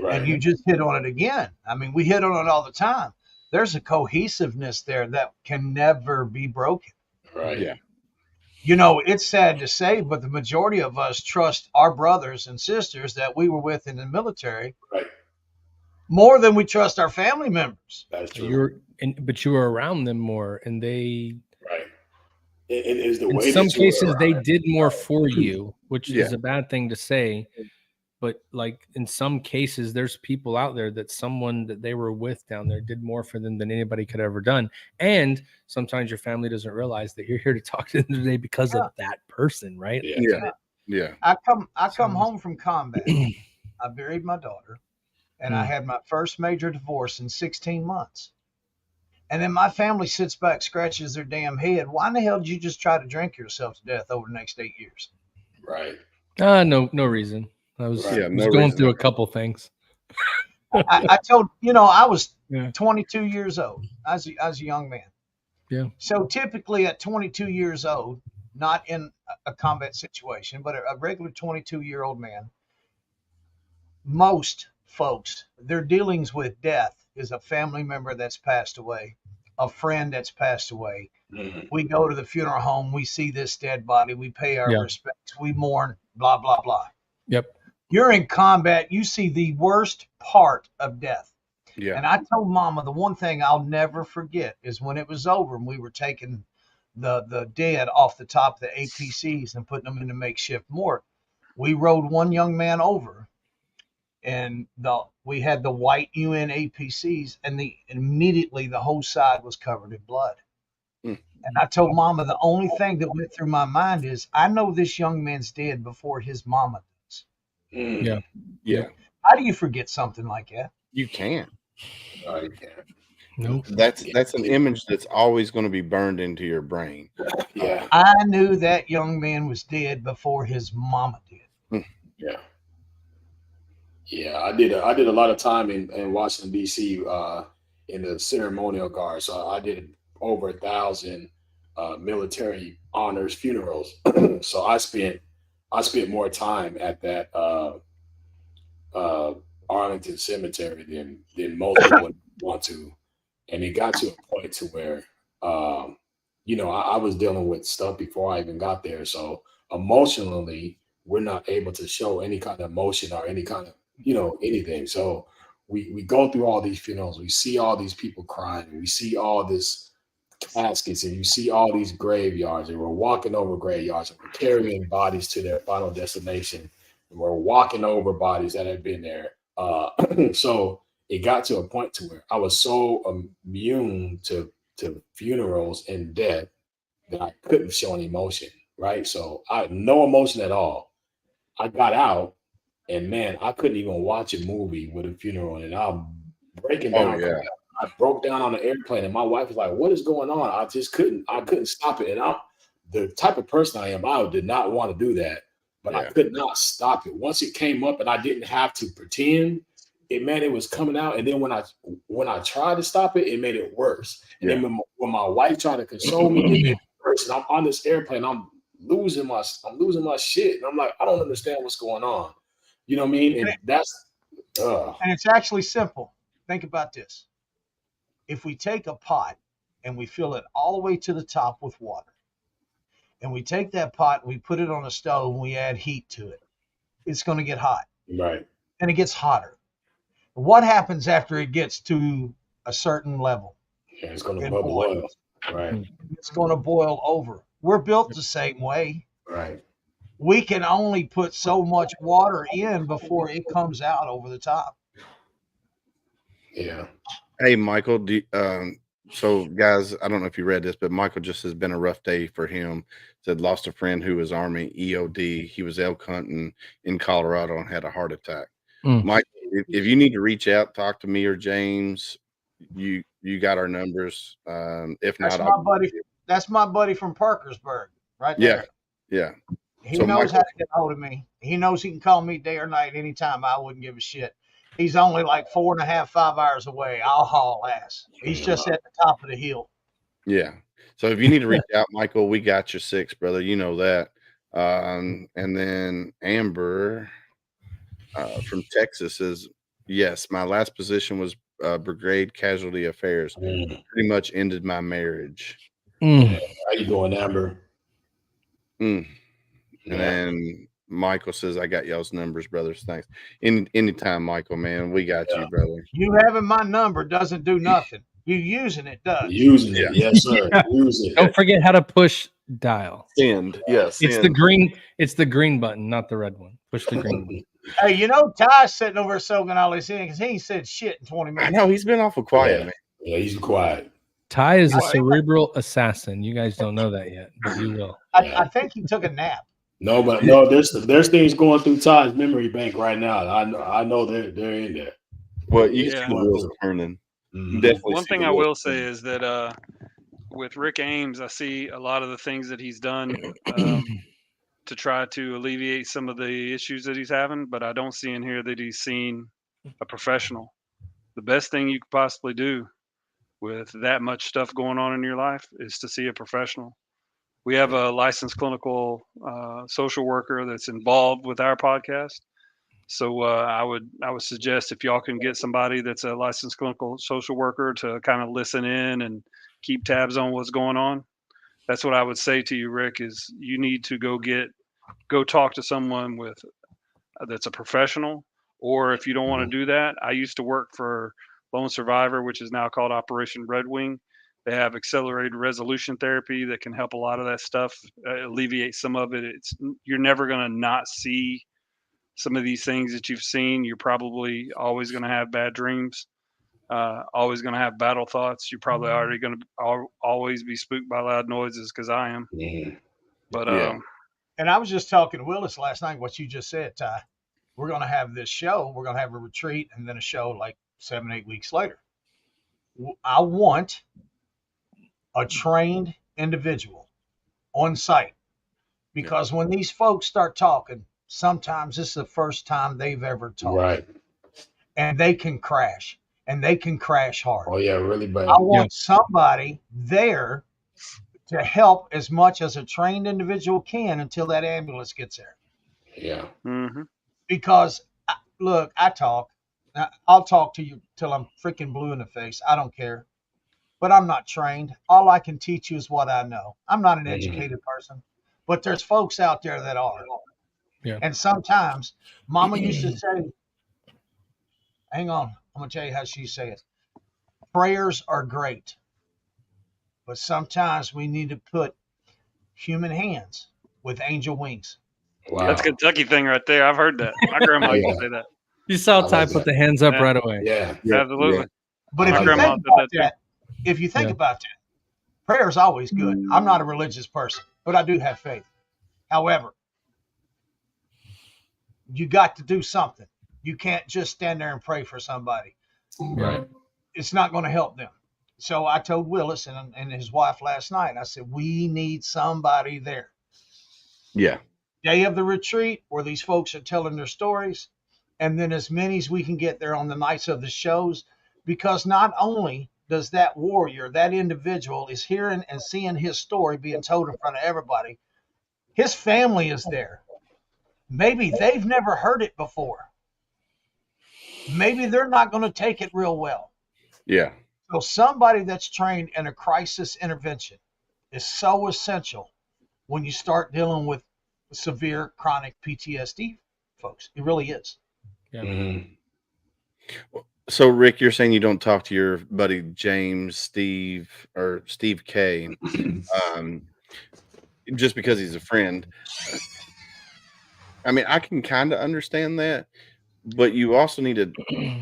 right. And you just hit on it again. I mean, we hit on it all the time. There's a cohesiveness there that can never be broken. right. Yeah. It's sad to say, but the majority of us trust our brothers and sisters that we were with in the military Right. more than we trust our family members. That's true. But you were around them more, and they Right. It is the in way some that you were cases around. they did more for you, which Yeah. is a bad thing to say. But like in some cases, there's people out there that someone that they were with down there did more for them than anybody could have ever done. And sometimes your family doesn't realize that you're here to talk to them today because of that person, right? Yeah. Yeah. Yeah. I come Sounds- home from combat. I buried my daughter, and I Hmm. had my first major divorce in 16 months. And then my family sits back, scratches their damn head. Why in the hell did you just try to drink yourself to death over the next 8 years? Right. No reason. I was, Right. Yeah, I was no going reason. through a couple things. I told I was Yeah. 22 years old. I was a young man. Yeah. So typically at 22 years old, not in a combat situation, but a regular 22-year-old man, most folks, their dealings with death is a family member that's passed away, a friend that's passed away. Mhm. We go to the funeral home, we see this dead body, we pay our Yeah. respects, we mourn, blah, blah, blah. Yep. You're in combat, you see the worst part of death. Yeah. And I told Mama the one thing I'll never forget is when it was over and we were taking the dead off the top of the APCs and putting them in the makeshift morgue. We rode one young man over, and we had the white UN APCs, and immediately the whole side was covered in blood. Mm. And I told Mama the only thing that went through my mind is I know this young man's dead before his mama does. Mm. Yeah. Yeah. How do you forget something like that? You can. Oh, you can. Nope. That's an image that's always going to be burned into your brain. Yeah. I knew that young man was dead before his mama did. Yeah. Yeah. I did a lot of time in Washington, D.C. In the ceremonial guard. So I did over 1,000 military honors funerals. So I spent more time at that Arlington Cemetery than most people would want to. And it got to a point to where, I was dealing with stuff before I even got there. So emotionally, we're not able to show any kind of emotion or any kind of, anything. So we go through all these funerals. We see all these people crying. We see all this caskets, and you see all these graveyards. And we're walking over graveyards, and we're carrying bodies to their final destination. And we're walking over bodies that have been there. So it got to a point to where I was so immune to funerals and death that I couldn't show any emotion, right? So I had no emotion at all. I got out, and man, I couldn't even watch a movie with a funeral, and I'm breaking down. Oh, yeah. I broke down on the airplane, and my wife was like, "What is going on?" I couldn't stop it. And I'm the type of person I am. I did not want to do that, but I Yeah. could not stop it. Once it came up, and I didn't have to pretend. It was coming out, and then when I tried to stop it, it made it worse. And then when my wife tried to console me, it made it worse. And I'm on this airplane, I'm losing my shit, and I'm like, I don't understand what's going on. You know what I mean? And that's And it's actually simple. Think about this. If we take a pot and we fill it all the way to the top with water, and we take that pot and we put it on a stove and we add heat to it, it's going to get hot. Right. And it gets hotter. What happens after it gets to a certain level? Yeah, it's going to It bubble up. boils. Right. It's going to boil over. We're built the same way. Right. We can only put so much water in before it comes out over the top. Yeah. Hey, Michael. So, guys, I don't know if you read this, but Michael just has been a rough day for him. Said lost a friend who was Army EOD. He was elk hunting in Colorado and had a heart attack. Michael, if you need to reach out, talk to me or James. You got our numbers. If That's not, my buddy. That's my buddy from Parkersburg, right there. Yeah. He So knows how Michael- to get hold of me. He knows he can call me day or night anytime. I wouldn't give a shit. He's only like 4.5, 5 hours away. I'll haul ass. He's just at the top of the hill. Yeah. So if you need to reach out, Michael, we got your 6, brother. You know that. And then Amber from Texas says, yes, my last position was brigade casualty affairs. Pretty much ended my marriage. How you doing, Amber? And then Michael says, I got y'all's numbers, brothers. Thanks. Anytime, Michael, man. We got you, brother. You having my number doesn't do nothing. You using it does. Using it. Yes, sir. Use it. Don't forget how to push dial. Send. Yes. It's the green. It's the green button, not the red one. Push the green button. Hey, you know Ty's sitting over soaking all this in because he ain't said shit in 20 I minutes. know he's been awful quiet, Yeah. man. Yeah, he's quiet. Ty is a cerebral assassin. You guys don't know that yet, but you will. I think he took a nap. No, but no, there's things going through Ty's memory bank right now. I know they're in there. Well, you Yeah. see the wheels turning. Mhm. Definitely. One see thing the I wheels will say turning. is that with Rick Ames, I see a lot of the things that he's done to try to alleviate some of the issues that he's having, but I don't see in here that he's seen a professional. The best thing you could possibly do with that much stuff going on in your life is to see a professional. We have a licensed clinical social worker that's involved with our podcast. So I would suggest if y'all can get somebody that's a licensed clinical social worker to kind of listen in and keep tabs on what's going on. That's what I would say to you, Rick, is you need to go talk to someone with that's a professional. Or if you don't want to do that, I used to work for Lone Survivor, which is now called Operation Red Wing. They have accelerated resolution therapy that can help a lot of that stuff, alleviate some of it. You're never going to not see some of these things that you've seen. You're probably always going to have bad dreams, always going to have battle thoughts. You're probably already going to always be spooked by loud noises, because I am. Mhm. But Yeah. And I was just talking to Willis last night, what you just said, Ty. We're going to have this show. We're going to have a retreat and then a show like 7, 8 weeks later. I want a trained individual on site, because when these folks start talking, sometimes this is the first time they've ever talked. Right. And they can crash, and they can crash hard. Oh yeah, really bad. I want somebody there to help as much as a trained individual can until that ambulance gets there. Yeah. mm-hmm. Because look, I talk. I'll talk to you till I'm freaking blue in the face. I don't care. But I'm not trained. All I can teach you is what I know. I'm not an educated person, but there's folks out there that are. Yeah. And sometimes Mama used to say, hang on, I'm going to tell you how she said it. Prayers are great, but sometimes we need to put human hands with angel wings. Wow. That's a Kentucky thing right there. I've heard that. My grandma used Yeah. to say that. You saw I Ty like put that. the hands up Yeah. right away. Yeah. Absolutely. But if My you grandma think said about that that, if you think about that, prayer is always good. I'm not a religious person, but I do have faith. However, you got to do something. You can't just stand there and pray for somebody. Right. It's not going to help them. So I told Willis and his wife last night, I said, we need somebody there. Yeah. Day of the retreat, where these folks are telling their stories, and then as many as we can get there on the nights of the shows, because not only does that warrior, that individual is hearing and seeing his story being told in front of everybody, his family is there. Maybe they've never heard it before. maybe they're not going to take it real well. Yeah. So somebody that's trained in a crisis intervention is so essential when you start dealing with severe chronic PTSD, folks. It really is. Yeah. Mhm. So Rick, you're saying you don't talk to your buddy James, Steve, or Steve K, just because he's a friend. I mean, I can kind of understand that, but you also need to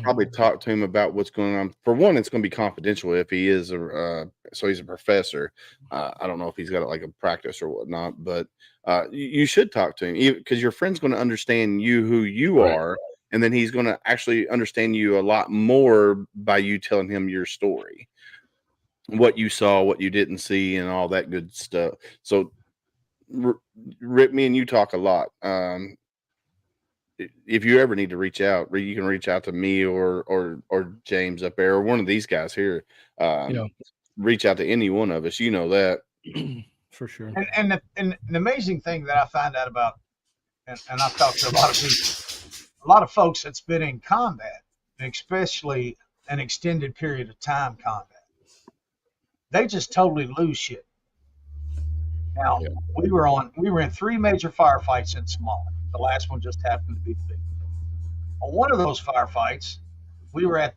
probably talk to him about what's going on. For one, it's going to be confidential if he is so he's a professor. I don't know if he's got like a practice or whatnot, but you should talk to him because your friend's going to understand you, who you Right. are, and then he's going to actually understand you a lot more by you telling him your story, what you saw, what you didn't see, and all that good stuff. So, Rick, me and you talk a lot. If you ever need to reach out, you can reach out to me or James up there or one of these guys here. Yeah. Reach out to any one of us. You know that. For sure. And the amazing thing that I find out about, and I've talked to a lot of people, a lot of folks that's been in combat, especially an extended period of time combat, they just totally lose shit. Now, Yeah. we were in 3 major firefights in Somalia. The last one just happened to be the big one. On one of those firefights, we were at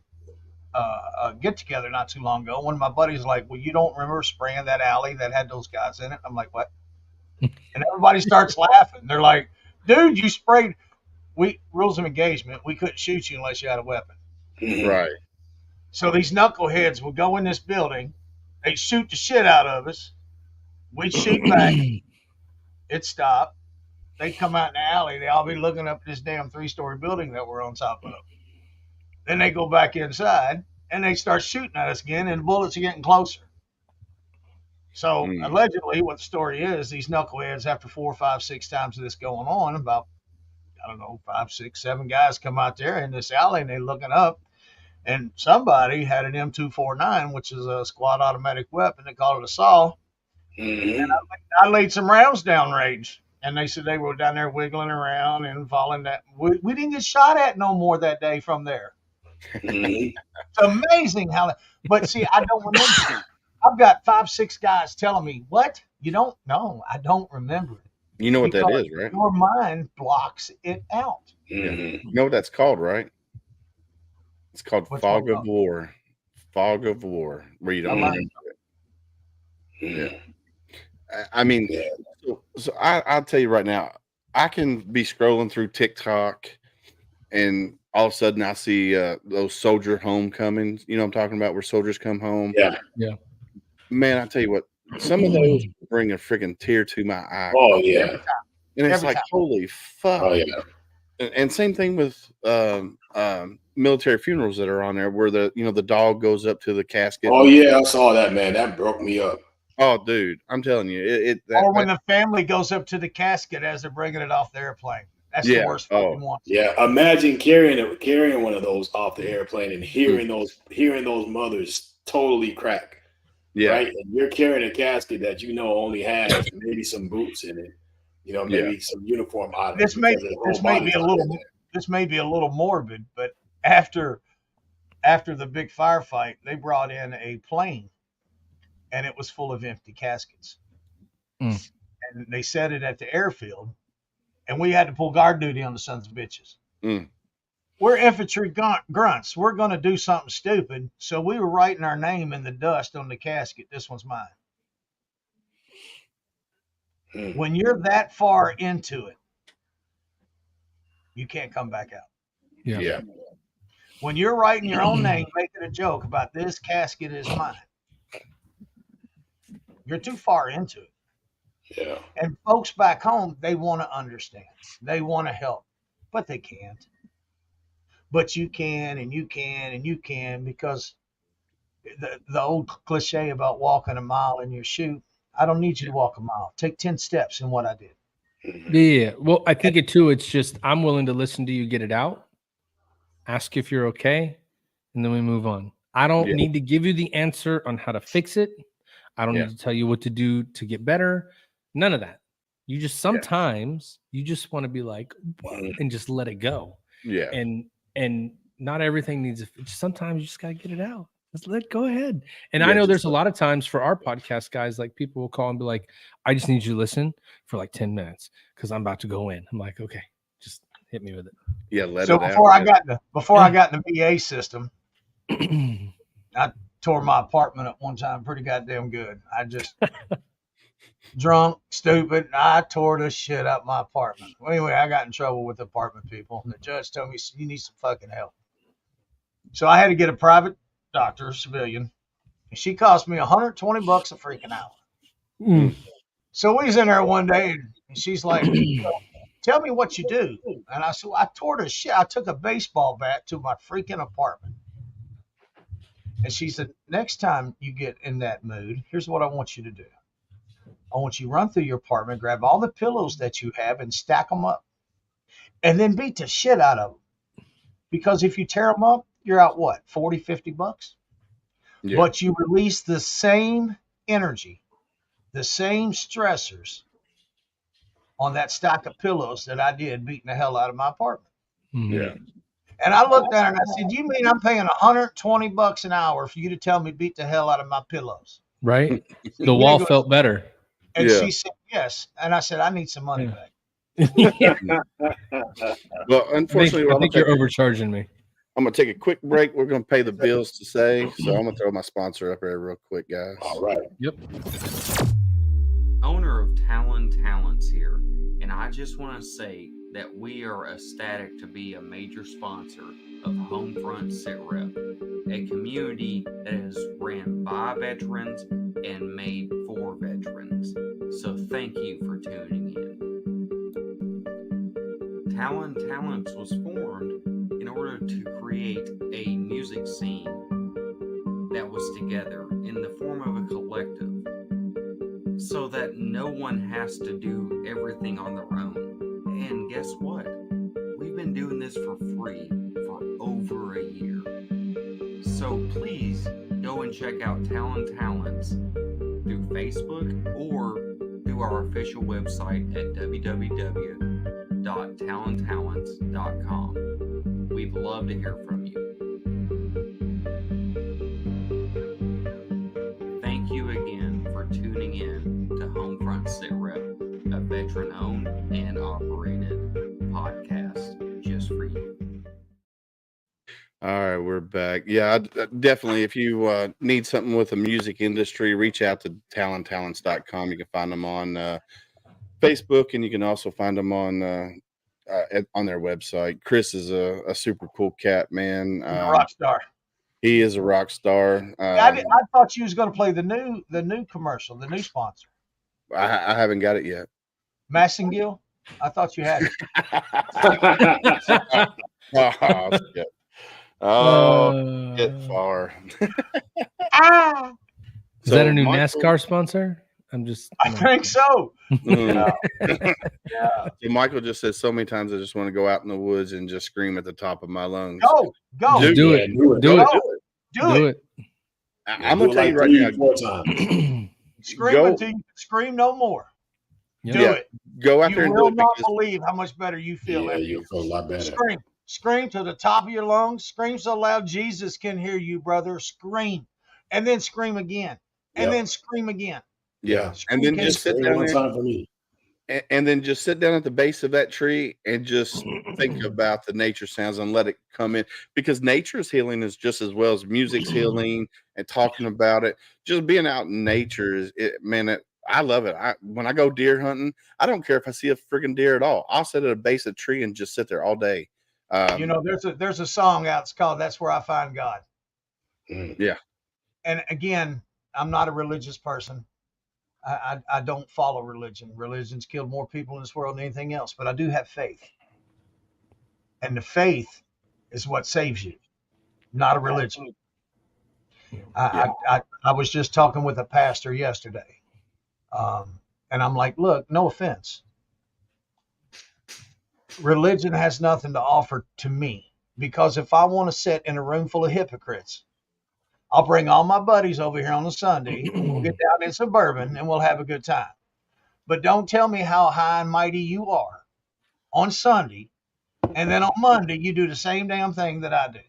a get together not too long ago. One of my buddies was like, "Well, you don't remember spraying that alley that had those guys in it?" I'm like, "What?" And everybody starts laughing. They're like, "Dude, you sprayed." Rules of engagement. We couldn't shoot you unless you had a weapon. Right. So these knuckleheads would go in this building. They'd shoot the shit out of us. We'd shoot back. It'd stop. They'd come out in the alley. They'd all be looking up at this damn 3-story building that we're on top of. Then they go back inside and they start shooting at us again, and the bullets are getting closer. So allegedly, what the story is, these knuckleheads, after 4, 5, 6 times of this going on, about, I don't know, 5, 6, 7 guys come out there in this alley and they're looking up, and somebody had an M249, which is a squad automatic weapon. They call it a SAW. And I laid some rounds down range. And they said they were down there wiggling around and falling that. We didn't get shot at no more that day from there. It's amazing how. But see, I don't remember. I've got 5, 6 guys telling me, "What? You don't know? I don't remember it." You know what that Because is, right? your mind blocks it out. You know what that's called, right? It's called What's fog that of called? war. Fog of war, where you don't I like remember it. Yeah. I mean, so I'll tell you right now, I can be scrolling through TikTok and all of a sudden I see those soldier homecomings. You know what I'm talking about, where soldiers come home. Yeah. Man, I tell you what, some of those bring a freaking tear to my eye. Oh yeah. And it's Every like, time. holy fuck. Oh yeah. And same thing with military funerals that are on there, where the dog goes up to the casket. Oh yeah, I saw that, man. That broke me up. Oh, dude, I'm telling you, Or when the family goes up to the casket as they're bringing it off the airplane. That's the worst fucking one. Yeah, imagine carrying one of those off the airplane and hearing those mothers totally crack. Yeah. Right? And you're carrying a casket that only has maybe some boots in it. Maybe some uniform items. This may be a little morbid, but after the big firefight, they brought in a plane, and it was full of empty caskets. And they set it at the airfield, and we had to pull guard duty on the sons of bitches. We're infantry grunts. We're going to do something stupid, so we were writing our name in the dust on the casket. This one's mine. When you're that far into it, you can't come back out. Yeah. When you're writing your own name, making a joke about this casket is mine, you're too far into it. Yeah. And folks back home, they want to understand. They want to help, but they can't. But you can, and you can, and you can, because the old cliche about walking a mile in your shoe, I don't need you to walk a mile. Take 10 steps in what I did. Yeah. Well, I think it's just, I'm willing to listen to you get it out, ask if you're okay, and then we move on. I don't need to give you the answer on how to fix it. I don't need to tell you what to do to get better. None of that. You just sometimes you just want to be like, and just let it go. Yeah. And not everything needs. Sometimes you just gotta get it out. Go ahead. And Yeah, I know just there's a lot of times for our podcast guys, like people will call and be like, I just need you to listen for like 10 minutes because I'm about to go in. I'm like, okay, just hit me with it. Yeah, let So it out. before I Yeah. got in the VA system, I tore my apartment up one time pretty goddamn good. I just drunk, stupid. I tore the shit out my apartment. Well, anyway, I got in trouble with the apartment people, and the judge told me, you need some fucking help. So I had to get a private doctor, civilian, and she cost me $120 a freaking hour. Mm. So we was in there one day, and she's like, tell me what you do. And I said, I tore the shit. I took a baseball bat to my freaking apartment. And she said, next time you get in that mood, here's what I want you to do. I want you to run through your apartment, grab all the pillows that you have and stack them up. And then beat the shit out of them. Because if you tear them up, you're out what, 40, 50 bucks? Yeah. But you release the same energy, the same stressors on that stack of pillows that I did beating the hell out of my apartment. Yeah. And I looked at her and I said, you mean I'm paying $120 an hour for you to tell me beat the hell out of my pillows? Right? The wall felt better. And Yeah. she said, yes. And I said, I need some money Yeah. back. Well, unfortunately, I think you're overcharging me. I'm gonna take a quick break. We're gonna pay the bills to say, so I'm gonna throw my sponsor up there real quick, guys. All right. Yep. Owner of Talon Talents here, and I just want to say that we are ecstatic to be a major sponsor of Homefront SitRep, a community that is ran by veterans and made for veterans. So thank you for tuning in. Talon Talents was formed in order to create a music scene that was together in the form of a collective, so that no one has to do everything on their own. And guess what? We've been doing this for free for over a year. So please go and check out Talon Talents through Facebook or through our official website at www.talontalents.com. We'd love to hear from you. Thank you again for tuning in to Homefront SitRep, a veteran-owned and operated podcast just for you. All right, we're back. Yeah, definitely. If you need something with the music industry, reach out to talontalents.com. You can find them on Facebook, and you can also find them on their website. Chris is a super cool cat, man. Rock star. He is a rock star. I thought you was going to play the new commercial, the new sponsor. I haven't got it yet. Massengill? I thought you had it. Oh, shit. Oh, get far. Is that a new NASCAR sponsor? I'm just. I think so. Yeah. Yeah. So Michael just says so many times I just want to go out in the woods and just scream at the top of my lungs. Go. Do it. Do it. Do Go. it. Do it. I'm gonna tell you right now. 4 times. Scream Go. until you can scream no more. Yep. Do Yeah. it. Go out You there and do will it not because believe how much better you feel Yeah, after you you feel a lot better. scream. Scream to the top of your lungs. Scream so loud Jesus can hear you, brother. Scream. And then scream again. And Yep. then scream again. yeah, and then just sit down One there time for me. and then just sit down at the base of that tree and just think about the nature sounds and let it come in, because nature's healing is just as well as music's healing and talking about it. Just being out in nature is I love it. When I go deer hunting, I don't care if I see a freaking deer at all. I'll sit at a base of a tree and just sit there all day. You know, there's a song out. It's called "That's Where I Find God." Yeah. And again, I'm not a religious person. I don't follow religion. Religion's killed more people in this world than anything else. But I do have faith, and the faith is what saves you, not a religion. I was just talking with a pastor yesterday, and I'm like, look, no offense. Religion has nothing to offer to me, because if I want to sit in a room full of hypocrites, I'll bring all my buddies over here on a Sunday, and we'll get down in suburban and we'll have a good time. But don't tell me how high and mighty you are on Sunday, and then on Monday you do the same damn thing that I do.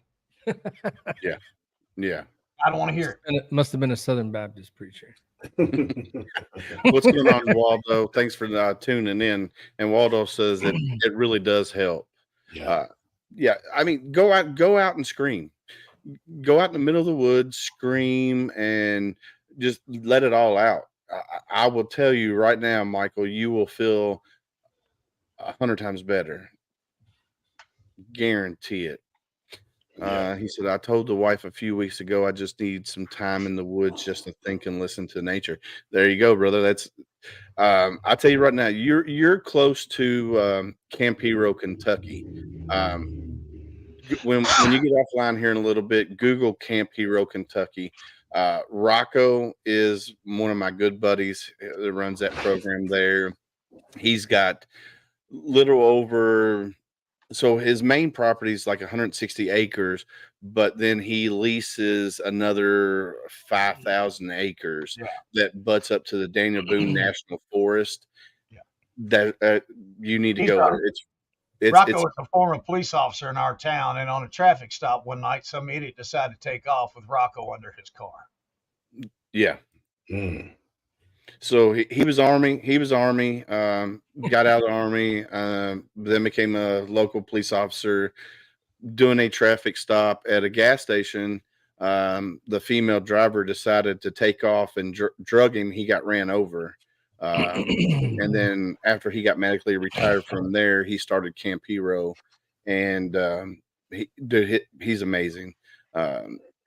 Yeah. I don't want to hear it. And it must have been a Southern Baptist preacher. What's going on, Waldo? Thanks for tuning in. And Waldo says that it really does help. Yeah. Yeah, I mean, go out and scream. Go out in the middle of the woods, scream, and just let it all out. I will tell you right now, Michael, you will feel 100 times better. Guarantee it. He said, I told the wife a few weeks ago, I just need some time in the woods just to think and listen to nature. There you go, brother. That's, I'll tell you right now, you're close to Camp Hero, Kentucky. When you get offline here in a little bit, Google Camp Hero, Kentucky. Rocco is one of my good buddies that runs that program there. He's got little over, so his main property is like 160 acres, but then he leases another 5,000 acres that butts up to the Daniel Boone National Forest. That you need to go there. Rocco is a former police officer in our town, and on a traffic stop one night, some idiot decided to take off with Rocco under his car. Yeah. So he was Army. Got out of the Army, then became a local police officer. Doing a traffic stop at a gas station, the female driver decided to take off and drug him. He got ran over. And then after he got medically retired from there, he started Camp Hero, and he's amazing.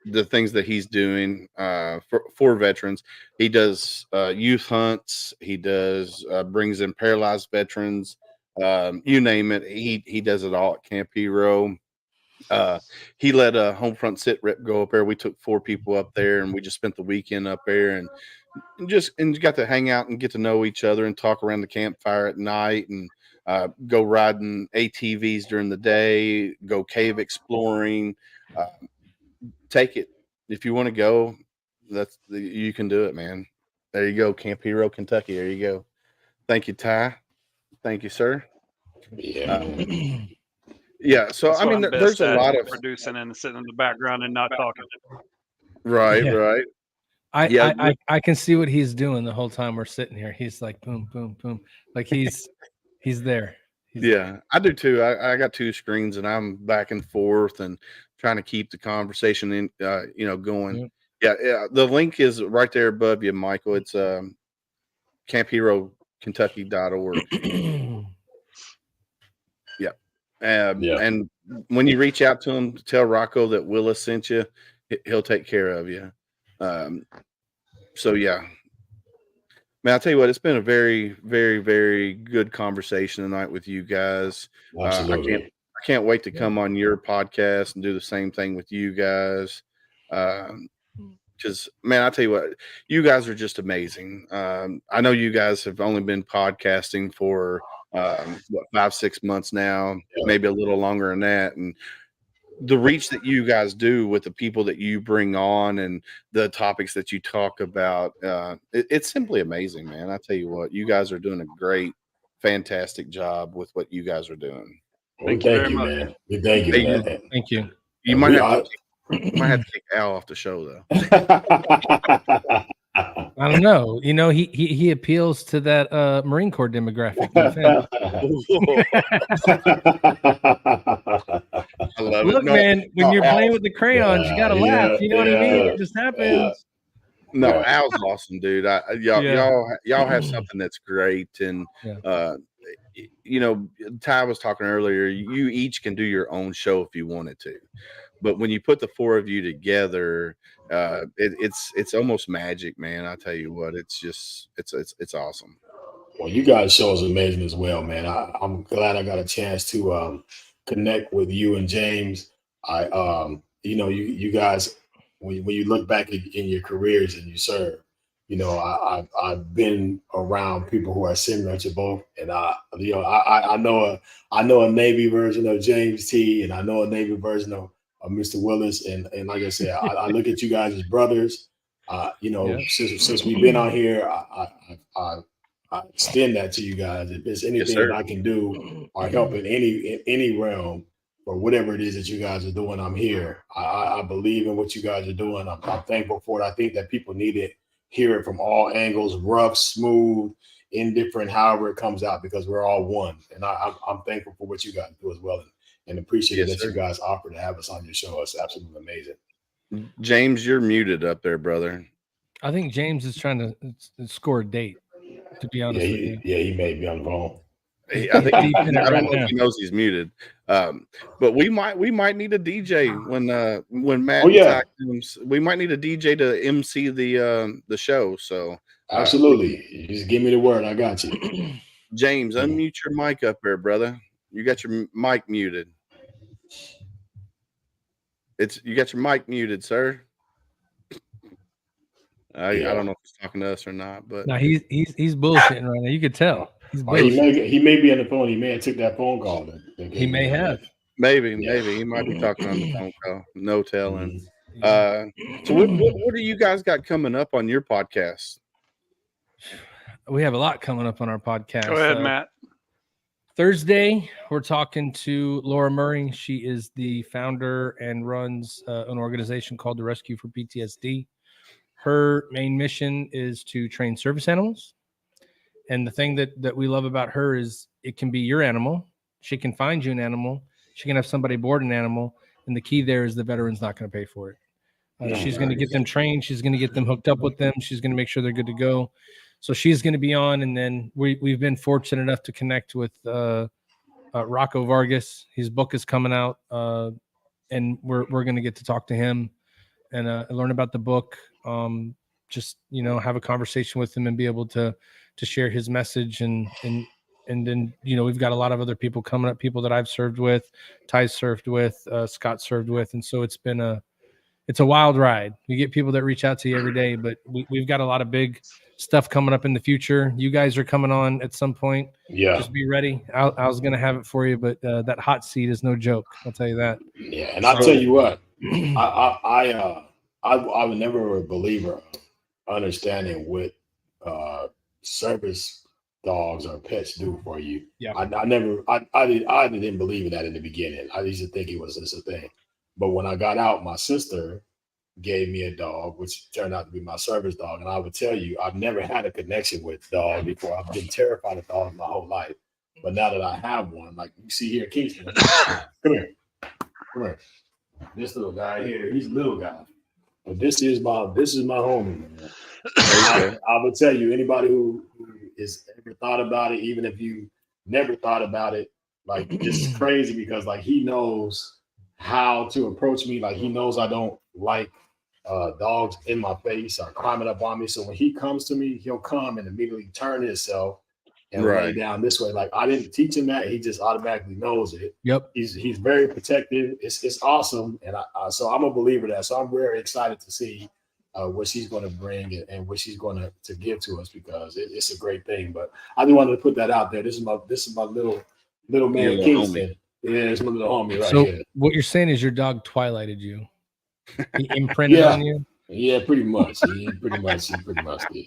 The things that he's doing for veterans, he does youth hunts. He does brings in paralyzed veterans. You name it, he does it all at Camp Hero. He let a Homefront Sit Rep go up there. We took 4 people up there, and we just spent the weekend up there, and got to hang out and get to know each other and talk around the campfire at night, and go riding ATVs during the day, go cave exploring. Take it if you want to go. You can do it, man. There you go, Camp Hero, Kentucky. There you go. Thank you, Ty. Thank you, sir. Yeah. Yeah. So That's I what mean, I'm best there's a at, lot of producing and sitting in the background and not talking. right. I can see what he's doing the whole time we're sitting here. He's like boom, boom, boom. Like he's there. I do too. I got 2 screens, and I'm back and forth and trying to keep the conversation in, going. Yeah. The link is right there above you, Michael. It's campherokentucky.org. And when you reach out to him, tell Rocco that Willis sent you. He'll take care of you. So yeah, man, I'll tell you what, it's been a very, very, very good conversation tonight with you guys. Absolutely. I can't wait to come on your podcast and do the same thing with you guys. Because man, I'll tell you what, you guys are just amazing. I know you guys have only been podcasting for 5-6 months now, maybe a little longer than that, and the reach that you guys do with the people that you bring on and the topics that you talk about, it's simply amazing, man. I tell you what, you guys are doing a great, fantastic job with what you guys are doing. Thank you, man. Thank you, man. Thank you. You might have to kick Al off the show, though. I don't know. He appeals to that Marine Corps demographic. I love Look, it. No, man, when you're playing with the crayons, you gotta laugh. You know what I mean? It just happens. No, Al's awesome, dude. Y'all have something that's great, and Ty was talking earlier. You each can do your own show if you wanted to, but when you put the 4 of you together, it's almost magic, man. I tell you what, it's awesome. Well, you guys' show is amazing as well, man. I'm glad I got a chance to connect with you and James. You guys, when you look back in your careers and you serve, I've been around people who are similar to both, and I know a Navy version of James T, and I know a Navy version of Mr. Willis, and like I said, I look at you guys as brothers. Since we've been on here, I extend that to you guys. If there's anything that I can do or help in any realm, for whatever it is that you guys are doing. I'm here. I believe in what you guys are doing. I'm thankful for it. I think that people need to hear it from all angles, rough, smooth, indifferent, however it comes out, because we're all one. And I'm thankful for what you guys do as well, and appreciate Yes, that sir. you guys offer to have us on your show. It's absolutely amazing. James, you're muted up there, brother. I think James is trying to score a date. To be honest with you, He may be on the phone. I think Deep in it I don't right know now. if he knows he's muted. But we might need a DJ when Matt Oh, yeah. and Ty comes. We might need a DJ to MC the show. So Absolutely. You just give me the word. I got you. James, unmute your mic up there, brother. You got your mic muted. You got your mic muted, sir. I don't know if he's talking to us or not, but no, he's bullshitting right now. You could tell he's He bullshitting. may be on the phone. He may have took that phone call. He may have. maybe Yeah. he might be talking on the phone call. No telling. Mhm. So what do you guys got coming up on your podcast? We have a lot coming up on our podcast. Go ahead, Matt. Thursday, we're talking to Laura Murray. She is the founder and runs an organization called the Rescue for PTSD. Her main mission is to train service animals. And the thing that we love about her is it can be your animal. She can find you an animal. She can have somebody board an animal. And the key there is the veteran's not going to pay for it. She's going to get them trained. She's going to get them hooked up with them. She's going to make sure they're good to go. So she's going to be on. And then we've been fortunate enough to connect with Rocco Vargas. His book is coming out. And we're going to get to talk to him and learn about the book. Just, have a conversation with him and be able to share his message. And then, we've got a lot of other people coming up, people that I've served with, Ty served with, Scott served with. And so it's a wild ride. You get people that reach out to you every day, but we've got a lot of big stuff coming up in the future. You guys are coming on at some point. Yeah. Just be ready. I was going to have it for you, but that hot seat is no joke. I'll tell you that. Yeah. And I'll tell you what, I was never a believer of understanding what service dogs or pets do for you. Yeah. I didn't believe in that in the beginning. I used to think it was just a thing. But when I got out, my sister gave me a dog, which turned out to be my service dog. And I would tell you, I've never had a connection with dog before. I've been terrified of dogs my whole life. But now that I have one, like you see here, Kingston, come here. This little guy here, he's a little guy. But this is my homie, man. I would tell you, anybody who is ever thought about it, even if you never thought about it, like it's crazy because like he knows how to approach me. Like he knows I don't like dogs in my face or climbing up on me. So when he comes to me, he'll come and immediately turn himself and lay down this way. Like I didn't teach him that; he just automatically knows it. Yep. He's very protective. It's awesome, and so I'm a believer of that. So I'm very excited to see what she's going to bring and what she's going to give to us because it's a great thing. But I just wanted to put that out there. This is my little man Kingston. Yeah, it's my little homie right so here. What you're saying is your dog twilighted you. He imprinted on you. Yeah, pretty much. He pretty much did.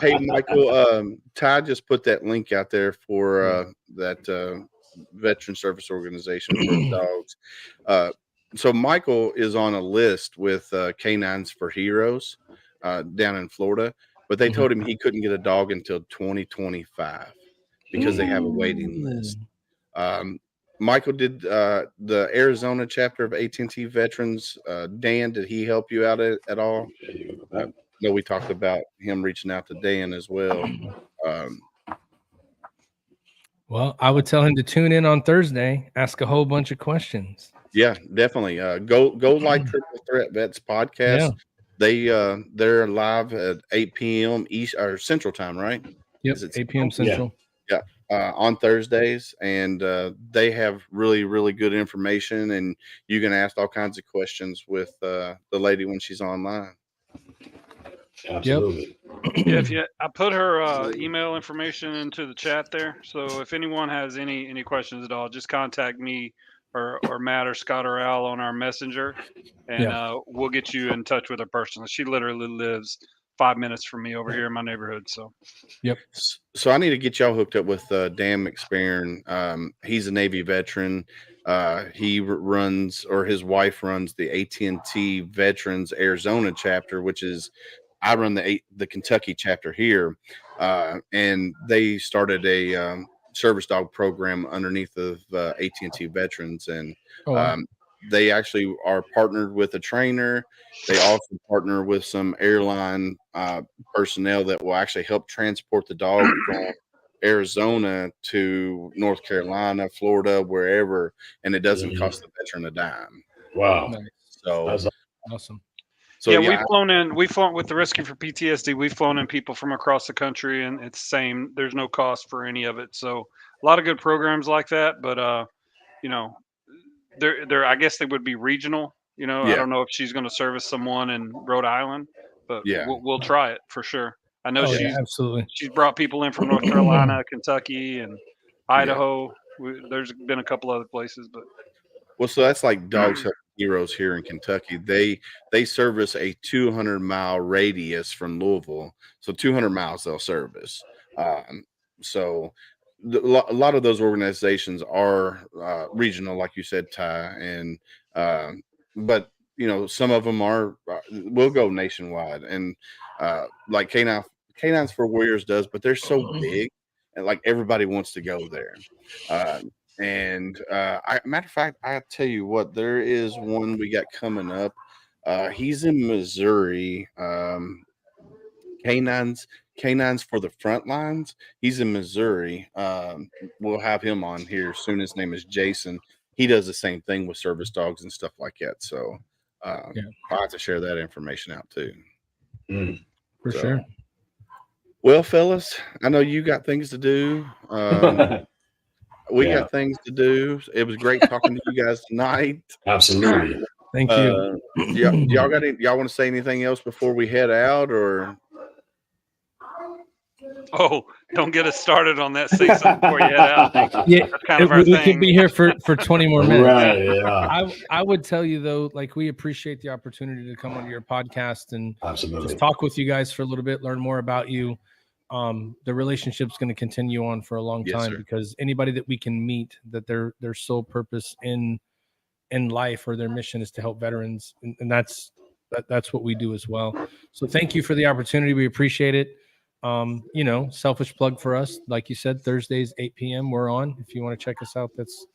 Hey, Michael, Ty just put that link out there for that veteran service organization for dogs. So Michael is on a list with Canines for Heroes down in Florida, but they told him he couldn't get a dog until 2025 because they have a waiting list. Michael did the Arizona chapter of AT&T Veterans. Dan, did he help you out at all? No, we talked about him reaching out to Dan as well. Well, I would tell him to tune in on Thursday, ask a whole bunch of questions. Yeah, definitely. Go like Triple Threat Vets podcast. Yeah. They're live at 8 p.m. East or Central Time, right? Yep, 8 p.m. Central. Yeah. On Thursdays, and they have really, really good information, and you can ask all kinds of questions with the lady when she's online. Absolutely. Yeah, I put her email information into the chat there. So if anyone has any questions at all, just contact me or Matt or Scott or Al on our messenger, and we'll get you in touch with her personally. She literally lives 5 minutes from me over here in my neighborhood. So, So I need to get y'all hooked up with Dan McSparron. He's a Navy veteran. runs, or his wife runs, the AT&T Veterans Arizona chapter, which is, I run the Kentucky chapter here, and they started a service dog program underneath of AT&T Veterans, and Oh, wow. they actually are partnered with a trainer. They also partner with some airline personnel that will actually help transport the dog from Arizona to North Carolina, Florida, wherever, and it doesn't cost the veteran a dime. Wow. Nice. So That's Awesome. So yeah, yeah, we've flown with the Rescue for PTSD. We've flown in people from across the country, and it's same. There's no cost for any of it. So a lot of good programs like that. But you know, I guess they would be regional. You know, I Yeah. don't know if she's going to service someone in Rhode Island, but Yeah. we'll try it for sure. I know Oh, yeah, absolutely. she's brought people in from North Carolina, Kentucky, and Idaho. There's been a couple other places, but Well, so that's like Dogs Help Heroes here in Kentucky. They service a 200-mile radius from Louisville, so 200 miles they'll service. So a lot of those organizations are regional, like you said, Ty, and but you know, some of them are will go nationwide, and like Canines for Warriors does, but they're so big, and like everybody wants to go there. Matter of fact, I tell you what, there is one we got coming up. He's in Missouri. Canines for the front lines. He's in Missouri. We'll have him on here soon. His name is Jason. He does the same thing with service dogs and stuff like that. So I'll have to share that information out too. For sure. Well, fellas, I know you got things to do. We got things to do. It was great talking to you guys tonight. Absolutely. Thank you. Y'all want to say anything else before we head out, or? oh, don't get us started on that. Say something before you head out. Yeah, That's kind of our we thing. could be here for 20 more minutes. Right. Yeah. I would tell you though, like, we appreciate the opportunity to come onto your podcast and Absolutely. just talk with you guys for a little bit, learn more about you. The relationship's going to continue on for a long time, because anybody that we can meet that their sole purpose in life or their mission is to help veterans, and that's what we do as well. So thank you for the opportunity. We appreciate it. You know, selfish plug for us, like you said, Thursdays 8 p.m. we're on. If you want to check us out, that's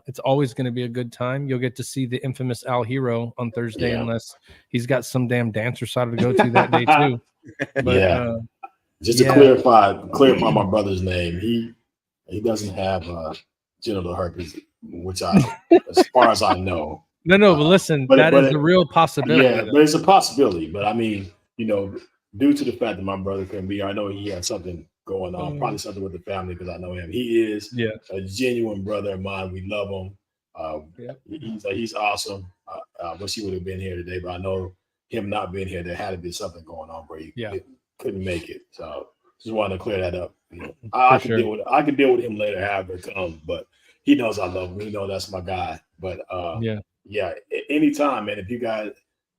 it's always going to be a good time. You'll get to see the infamous Al Hero on Thursday, unless he's got some damn dance recital to go to that day too. But, just to clarify my brother's name, he doesn't have genital herpes, which as far as I know. No, but listen, that is a real possibility. Yeah, but it's a possibility. But I mean, you know, due to the fact that my brother couldn't be here, I know he had something going on, probably something with the family, because I know him. He is a genuine brother of mine. We love him. He's awesome. Wish he would have been here today, but I know him not being here, there had to be something going on where he couldn't make it. So just wanted to clear that up. You know, I can deal with him later, however it comes, but he knows I love him. He knows that's my guy. But anytime, man, if you guys,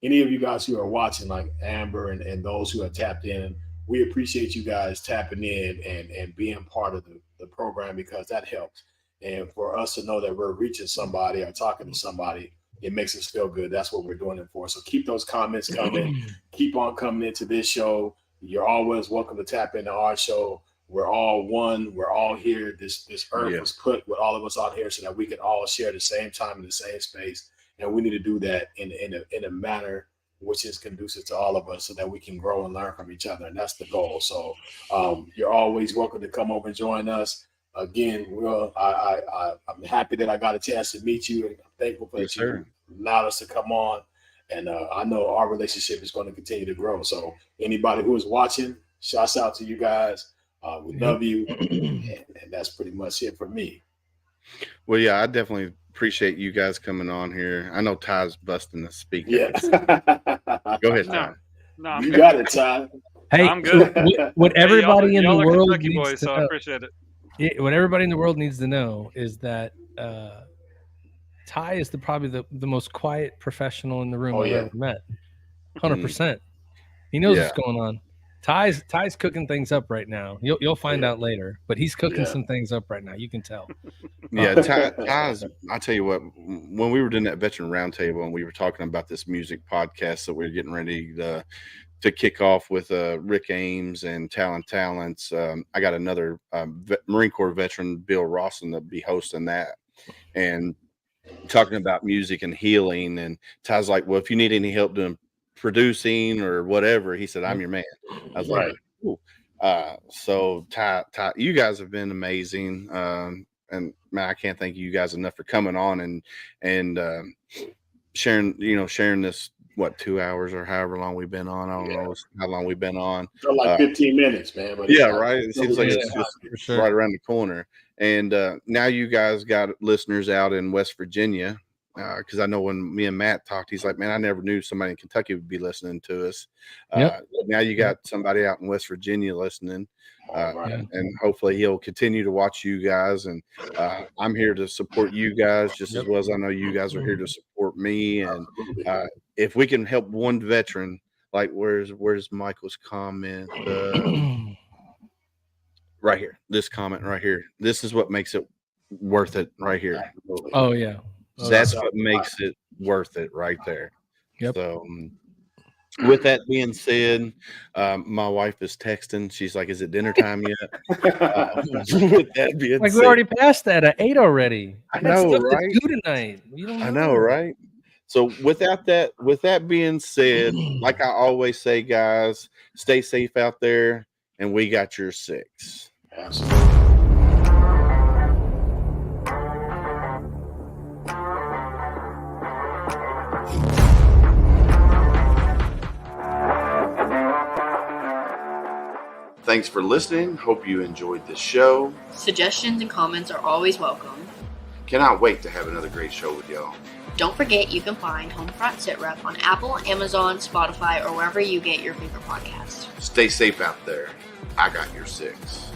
any of you guys who are watching, like Amber and those who are tapped in, we appreciate you guys tapping in and being part of the program, because that helps. And for us to know that we're reaching somebody or talking to somebody, it makes us feel good. That's what we're doing it for. So keep those comments coming. Keep on coming into this show. You're always welcome to tap into our show. We're all one. We're all here. This earth was put with all of us out here so that we can all share the same time in the same space. And we need to do that in a manner which is conducive to all of us, so that we can grow and learn from each other. And that's the goal. So you're always welcome to come over and join us. Again, I'm happy that I got a chance to meet you, and I'm thankful for that you allowed us to come on. And I know our relationship is going to continue to grow. So anybody who is watching, shouts out to you guys. We love you. And that's pretty much it for me. Well, yeah, I definitely appreciate you guys coming on here. I know Ty's busting the speaker. Yeah. Go ahead, Ty. No, you got it, Ty. Hey, I'm good. What everybody in the world Kentucky needs boys, to so know, I appreciate it. yeah, what everybody in the world needs to know is that Ty is probably the most quiet professional in the room I've ever met. 100%. He knows what's going on. Ty's cooking things up right now. You'll find out later, but he's cooking Yeah. some things up right now. You can tell. Yeah, Ty's, I'll tell you what, when we were doing that veteran roundtable and we were talking about this music podcast that we are getting ready to kick off with Rick Ames and Talents, I got another Marine Corps veteran, Bill Rawson, to be hosting that and talking about music and healing. And Ty's like, well, if you need any help doing producing or whatever, he said, I'm your man. I was like, cool. So Ty, you guys have been amazing. And man, I can't thank you guys enough for coming on and sharing this, 2 hours or however long we've been on. I don't know how long we've been on. For like 15 minutes, man. But Yeah, right. It seems like yeah, it's just for sure. right around the corner. And now you guys got listeners out in West Virginia. Because I know when me and Matt talked, he's like, man, I never knew somebody in Kentucky would be listening to us. Now you got somebody out in West Virginia listening. And hopefully he'll continue to watch you guys. And I'm here to support you guys just as well as I know you guys are here to support me. And if we can help one veteran, like where's Michael's comment? Right here. This comment right here. This is what makes it worth it right here. Oh yeah. That's what makes it worth it right there. Yep. So with that being said, my wife is texting. She's like, is it dinner time yet? With that being Like said, we already passed that at 8 already. I Got know, stuff to right? do tonight. You don't I know, right? So with that being said, like I always say, guys, stay safe out there, and we got your 6. Absolutely. Thanks for listening. Hope you enjoyed this show. Suggestions and comments are always welcome. Cannot wait to have another great show with y'all. Don't forget you can find Homefront SitRep on Apple, Amazon, Spotify, or wherever you get your favorite podcasts. Stay safe out there. I got your 6.